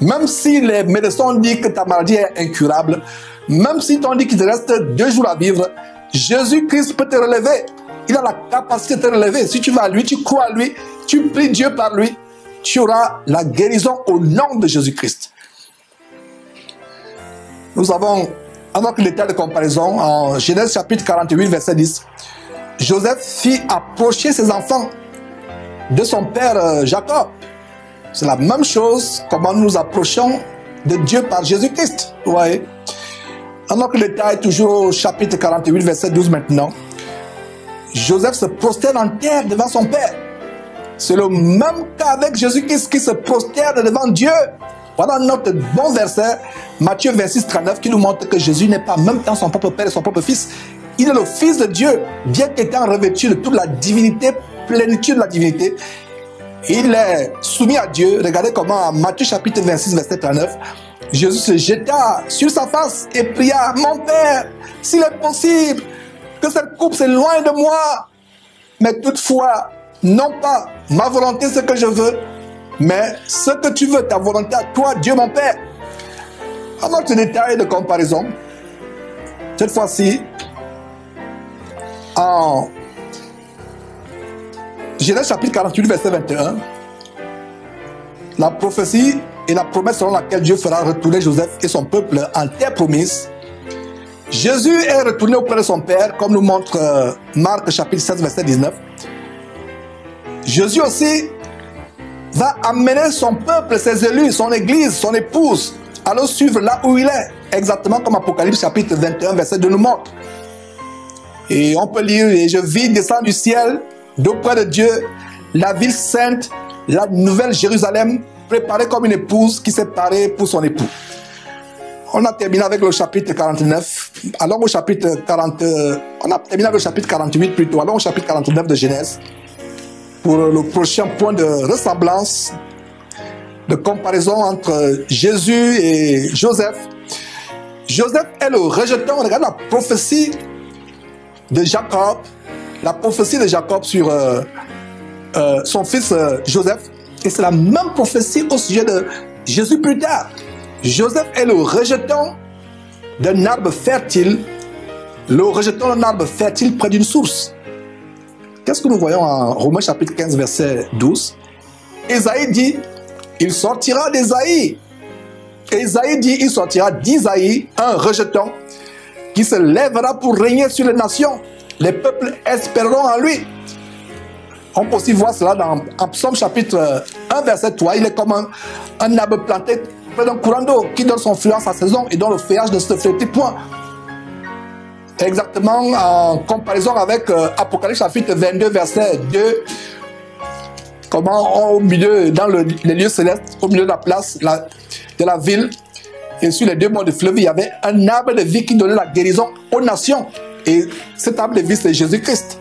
Même si les médecins disent que ta maladie est incurable, même si on dit qu'il te reste 2 jours à vivre, Jésus-Christ peut te relever. Il a la capacité de te relever. Si tu vas à lui, tu crois à lui, tu pries Dieu par lui, tu auras la guérison au nom de Jésus-Christ. Nous avons un autre détail de comparaison en Genèse chapitre 48, verset 10. Joseph fit approcher ses enfants de son père Jacob. C'est la même chose, comment nous nous approchons de Dieu par Jésus-Christ. Vous voyez? Un autre détail, toujours au chapitre 48, verset 12 maintenant. Joseph se prosterne en terre devant son père. C'est le même cas avec Jésus-Christ qui se prosterne devant Dieu. Voilà notre bon verset, Matthieu 26, 39, qui nous montre que Jésus n'est pas en même temps son propre père et son propre fils. Il est le fils de Dieu, bien qu'étant revêtu de toute la divinité, plénitude de la divinité. Il est soumis à Dieu. Regardez comment en Matthieu chapitre 26, verset 39, Jésus se jeta sur sa face et pria, mon Père, s'il est possible, que cette coupe s'éloigne de moi. Mais toutefois, non pas ma volonté, ce que je veux, mais ce que tu veux, ta volonté à toi, Dieu mon Père. Un autre détail de comparaison, cette fois-ci, en Genèse chapitre 48, verset 21, la prophétie et la promesse selon laquelle Dieu fera retourner Joseph et son peuple en terre promise. Jésus est retourné auprès de son Père, comme nous montre Marc chapitre 16, verset 19. Jésus aussi va amener son peuple, ses élus, son église, son épouse, à le suivre là où il est, exactement comme Apocalypse chapitre 21, verset 2 nous montre. Et on peut lire, et je vis descendre du ciel, d'auprès de Dieu, la ville sainte, la nouvelle Jérusalem, préparée comme une épouse qui s'est parée pour son époux. On a terminé avec le chapitre 49. Allons au chapitre 40. On a terminé avec le chapitre 48 plutôt. Allons au chapitre 49 de Genèse. Pour le prochain point de ressemblance, de comparaison entre Jésus et Joseph. Joseph est le rejeton. Regarde la prophétie de Jacob. La prophétie de Jacob sur son fils Joseph. Et c'est la même prophétie au sujet de Jésus plus tard. Joseph est le rejeton d'un arbre fertile. Le rejeton d'un arbre fertile près d'une source. Qu'est-ce que nous voyons en Romains chapitre 15, verset 12? Ésaïe dit, il sortira d'Ésaïe. Ésaïe dit, il sortira d'Isaïe, un rejeton qui se lèvera pour régner sur les nations. Les peuples espéreront en lui. On peut aussi voir cela dans Psaume chapitre 1, verset 3. Il est comme un arbre planté près d'un courant d'eau qui donne son fruit en sa saison et dont le feuillage ne se flétrit point. Exactement en comparaison avec Apocalypse chapitre 22, verset 2. comment au milieu, dans les lieux célestes, au milieu de la place de la ville, et sur les deux bords du fleuve, il y avait un arbre de vie qui donnait la guérison aux nations. Et cet arbre de vie, c'est Jésus-Christ.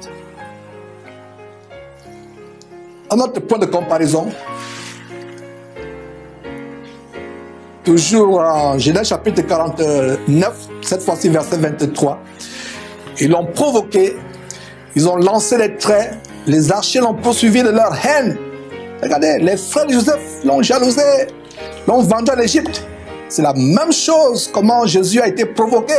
Un autre point de comparaison, toujours en Genèse chapitre 49, cette fois-ci verset 23, ils l'ont provoqué, ils ont lancé les traits, les archers l'ont poursuivi de leur haine. Regardez, les frères de Joseph l'ont jalousé, l'ont vendu à l'Égypte. C'est la même chose, comment Jésus a été provoqué.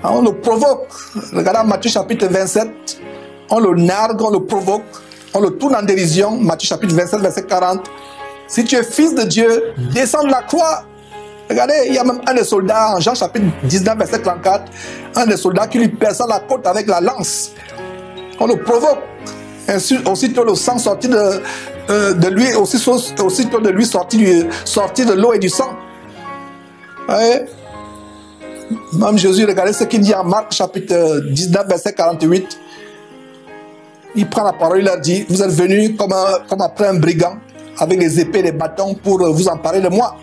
On le provoque. Regardez Matthieu chapitre 27, on le nargue, on le provoque, on le tourne en dérision. Matthieu chapitre 27, verset 40. Si tu es fils de Dieu, descends de la croix. Regardez, il y a même un des soldats, en Jean chapitre 19, verset 34, un des soldats qui lui perça la côte avec la lance. On le provoque. Aussitôt le sang sorti de lui, aussitôt de lui sorti de l'eau et du sang. Ouais. Même Jésus, regardez ce qu'il dit en Marc chapitre 19, verset 48. Il prend la parole, il leur dit, vous êtes venus comme après un brigand, avec des épées et des bâtons pour vous emparer de moi.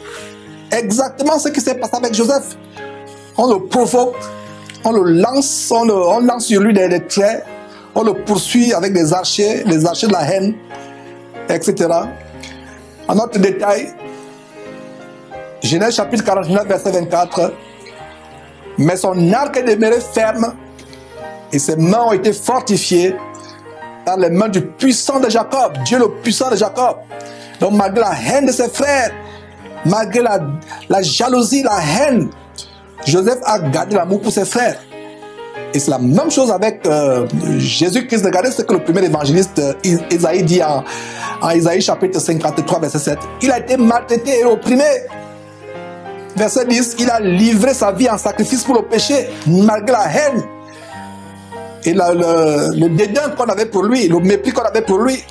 Exactement ce qui s'est passé avec Joseph. On le provoque, on le lance, on lance sur lui des traits, on le poursuit avec des archers, les archers de la haine, etc. En autre détail, Genèse chapitre 49, verset 24, mais son arc est demeuré ferme et ses mains ont été fortifiées par les mains du puissant de Jacob, Dieu le puissant de Jacob. Donc malgré la haine de ses frères, malgré la jalousie, la haine, Joseph a gardé l'amour pour ses frères. Et c'est la même chose avec Jésus-Christ. Regardez ce que le premier évangéliste Isaïe dit en Isaïe chapitre 53, verset 7. Il a été maltraité et opprimé. Verset 10, il a livré sa vie en sacrifice pour le péché, malgré la haine et le dédain qu'on avait pour lui, le mépris qu'on avait pour lui.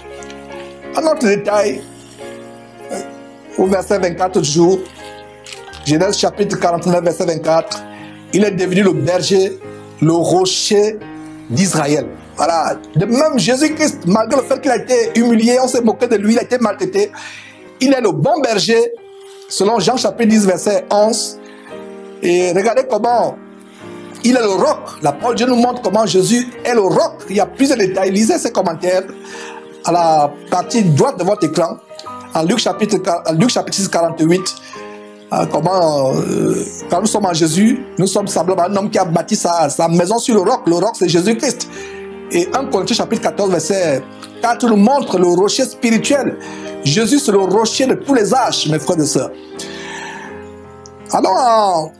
Un autre détail, au verset 24 toujours, Genèse chapitre 49, verset 24, il est devenu le berger, le rocher d'Israël. Voilà, de même Jésus-Christ, malgré le fait qu'il a été humilié, on s'est moqué de lui, il a été maltraité, il est le bon berger, selon Jean chapitre 10, verset 11. Et regardez comment il est le roc. La parole de Dieu nous montre comment Jésus est le roc. Il y a plusieurs détails. Lisez ces commentaires à la partie droite de votre écran. En Luc chapitre 6, 48. Comment, quand nous sommes en Jésus, nous sommes semblables à un homme qui a bâti sa maison sur le roc. Le roc, c'est Jésus-Christ. Et 1 Corinthiens chapitre 14, verset 4 nous montre le rocher spirituel. Jésus, c'est le rocher de tous les âges, mes frères et sœurs. Alors,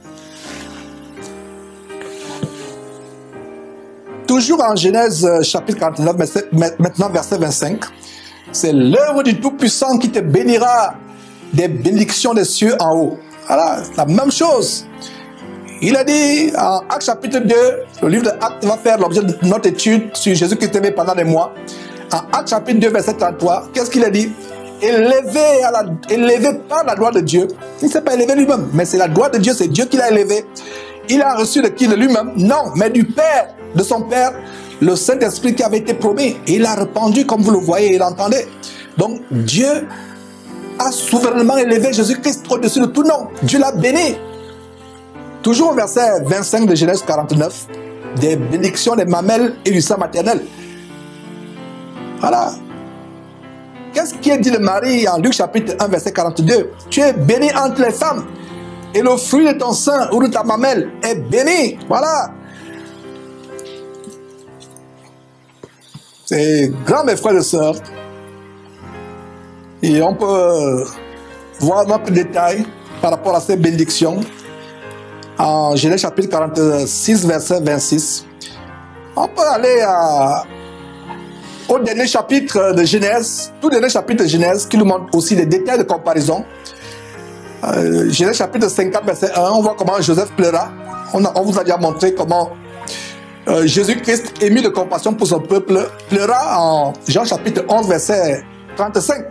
toujours en Genèse chapitre 49, maintenant verset 25, c'est l'œuvre du Tout-Puissant qui te bénira des bénédictions des cieux en haut. Voilà, la même chose. Il a dit en Actes chapitre 2, le livre de Actes va faire l'objet de notre étude sur Jésus qui était pendant des mois. En Actes chapitre 2, verset 33, qu'est-ce qu'il a dit? Élevé par la gloire de Dieu. Il ne s'est pas élevé lui-même, mais c'est la gloire de Dieu, c'est Dieu qui l'a élevé. Il a reçu de qui? De lui-même? Non, mais du Père, de son Père, le Saint-Esprit qui avait été promis. Et il a répandu, comme vous le voyez et l'entendez. Donc, Dieu a souverainement élevé Jésus-Christ au-dessus de tout nom. Dieu l'a béni. Toujours au verset 25 de Genèse 49, des bénédictions des mamelles et du sang maternel. Voilà. Qu'est-ce qui est dit de Marie en Luc chapitre 1, verset 42? Tu es bénie entre les femmes, et le fruit de ton sein ou de ta mamelle est béni. Voilà. C'est grand, mes frères et sœurs. Et on peut voir notre détail par rapport à ces bénédictions en Genèse chapitre 46, verset 26. On peut aller au dernier chapitre de Genèse, tout dernier chapitre de Genèse qui nous montre aussi des détails de comparaison. Genèse chapitre 50, verset 1, on voit comment Joseph pleura. On vous a déjà montré comment Jésus-Christ, ému de compassion pour son peuple, pleura en Jean chapitre 11, verset 35.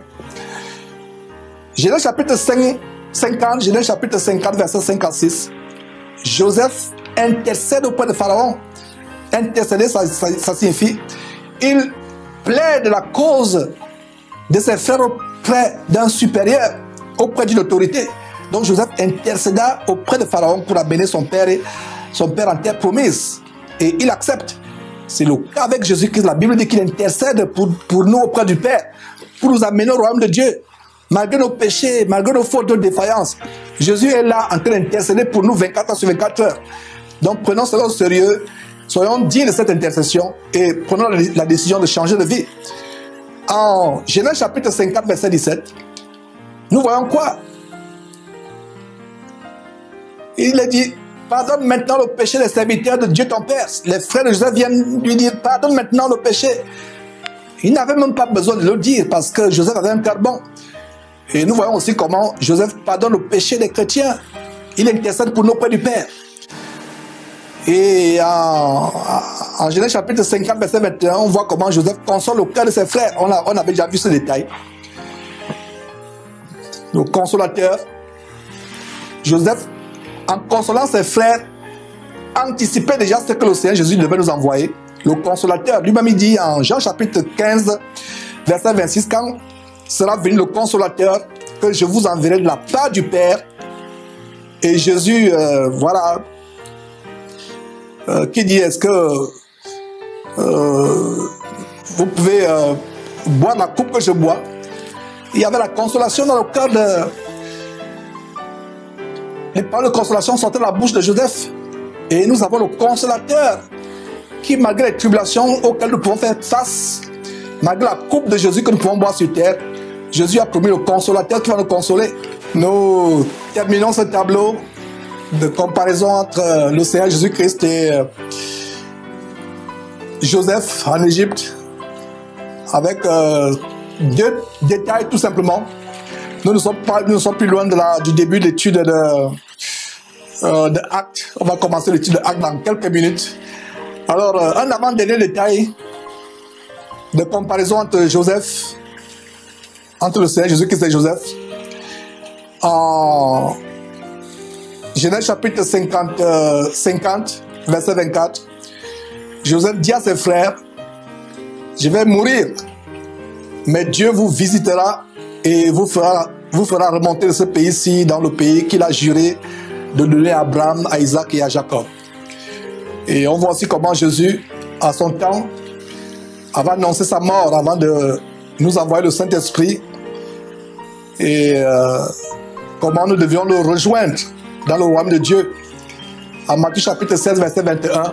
Genèse chapitre 50, Genèse chapitre 50, verset 56. Joseph intercède auprès de Pharaon. Intercéder, ça signifie il plaide la cause de ses frères auprès d'un supérieur, auprès d'une autorité. Donc Joseph intercéda auprès de Pharaon pour amener son père en terre promise. Et il accepte. C'est le cas avec Jésus-Christ. La Bible dit qu'il intercède pour nous auprès du Père, pour nous amener au royaume de Dieu. Malgré nos péchés, malgré nos fautes, nos défaillances, Jésus est là en train d'intercéder pour nous 24 heures sur 24 heures. Donc prenons cela au sérieux, soyons dignes de cette intercession et prenons la décision de changer de vie. En Genèse chapitre 50, verset 17, nous voyons quoi? Il est dit, pardonne maintenant le péché des serviteurs de Dieu ton Père. Les frères de Joseph viennent lui dire, pardonne maintenant le péché. Il n'avait même pas besoin de le dire parce que Joseph avait un cœur bon. Et nous voyons aussi comment Joseph pardonne le péché des chrétiens. Il intercède pour nous auprès du Père. Et en Genèse chapitre 50, verset 21, on voit comment Joseph console le cœur de ses frères. On avait déjà vu ce détail. Le consolateur, Joseph, en consolant ses frères, anticipait déjà ce que le Seigneur Jésus devait nous envoyer. Le consolateur, lui-même il dit en Jean chapitre 15, verset 26, quand sera venu le consolateur que je vous enverrai de la part du Père. Et Jésus, voilà, qui dit, est-ce que vous pouvez boire la coupe que je bois? Il y avait la consolation dans le cœur de... Les paroles de consolation sortaient de la bouche de Joseph. Et nous avons le consolateur qui, malgré les tribulations auxquelles nous pouvons faire face, malgré la coupe de Jésus que nous pouvons boire sur terre, Jésus a promis le consolateur qui va nous consoler. Nous terminons ce tableau de comparaison entre le Seigneur Jésus-Christ et Joseph en Égypte avec deux détails tout simplement. Nous ne sommes plus loin du début de l'étude de Actes. On va commencer l'étude de Actes dans quelques minutes. Alors, un avant-dernier détail de comparaison entre Joseph, entre le Seigneur Jésus-Christ et Joseph. En Genèse chapitre 50, verset 24, Joseph dit à ses frères, je vais mourir, mais Dieu vous visitera et vous fera remonter de ce pays-ci dans le pays qu'il a juré de donner à Abraham, à Isaac et à Jacob. Et on voit aussi comment Jésus, à son temps, avait annoncé sa mort avant de nous envoyer le Saint-Esprit et comment nous devions le rejoindre dans le royaume de Dieu. En Matthieu chapitre 16, verset 21,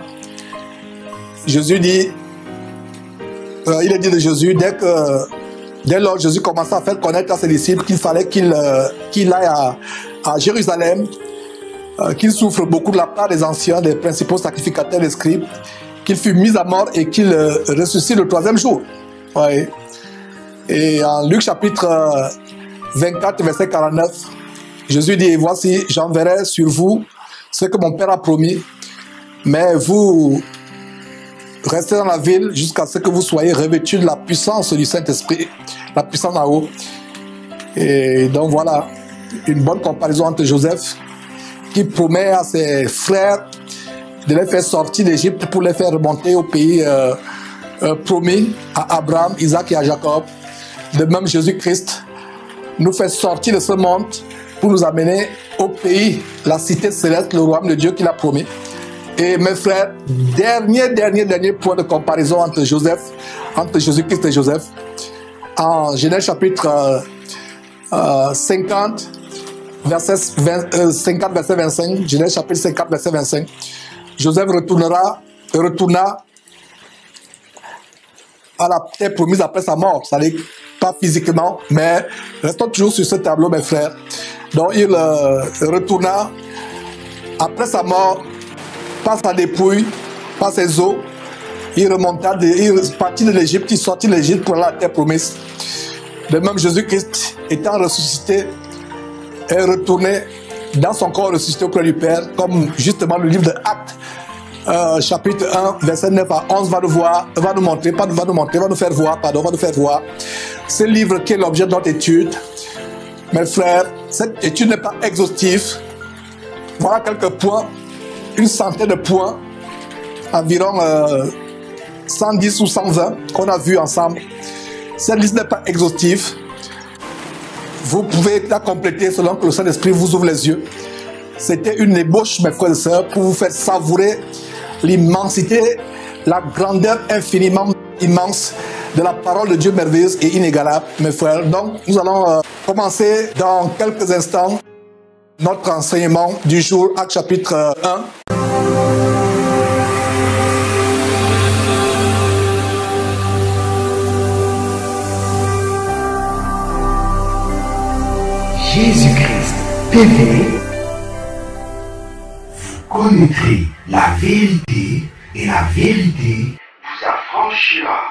Jésus dit, il est dit de Jésus, dès lors Jésus commença à faire connaître à ses disciples qu'il fallait qu'il aille à Jérusalem, qu'il souffre beaucoup de la part des anciens, des principaux sacrificateurs, des scribes, qu'il fut mis à mort et qu'il ressuscite le troisième jour. Ouais. Et en Luc chapitre 24, verset 49, Jésus dit, voici, j'enverrai sur vous ce que mon Père a promis, mais vous restez dans la ville jusqu'à ce que vous soyez revêtus de la puissance du Saint-Esprit, la puissance en haut. Et donc voilà, une bonne comparaison entre Joseph, qui promet à ses frères de les faire sortir d'Égypte pour les faire remonter au pays promis à Abraham, Isaac et à Jacob. De même, Jésus-Christ nous fait sortir de ce monde pour nous amener au pays, la cité céleste, le royaume de Dieu qu'il a promis. Et mes frères, dernier point de comparaison entre Jésus-Christ et Joseph. En Genèse chapitre 50, verset 25, Genèse chapitre 50, verset 25, Joseph retourna à la terre promise après sa mort. Ça n'est pas physiquement, mais restons toujours sur ce tableau, mes frères. Donc il retourna après sa mort, par sa dépouille, par ses os. Il partit de l'Égypte, il sortit de l'Égypte pour aller à la terre promise. De même, Jésus-Christ, étant ressuscité, est retourné dans son corps ressuscité auprès du Père, comme justement le livre de Actes, chapitre 1, verset 9 à 11 va nous faire voir. Ce livre qui est l'objet de notre étude. Mes frères, cette étude n'est pas exhaustive. Voilà quelques points, une centaine de points, environ 110 ou 120 qu'on a vus ensemble. Cette liste n'est pas exhaustive. Vous pouvez la compléter selon que le Saint-Esprit vous ouvre les yeux. C'était une ébauche, mes frères et sœurs, pour vous faire savourer l'immensité, la grandeur infiniment immense de la parole de Dieu merveilleuse et inégalable, mes frères. Donc, nous allons commencer dans quelques instants notre enseignement du jour, Actes chapitre 1. Jésus-Christ TV, vous connaîtrez la vérité et la vérité vous affranchira.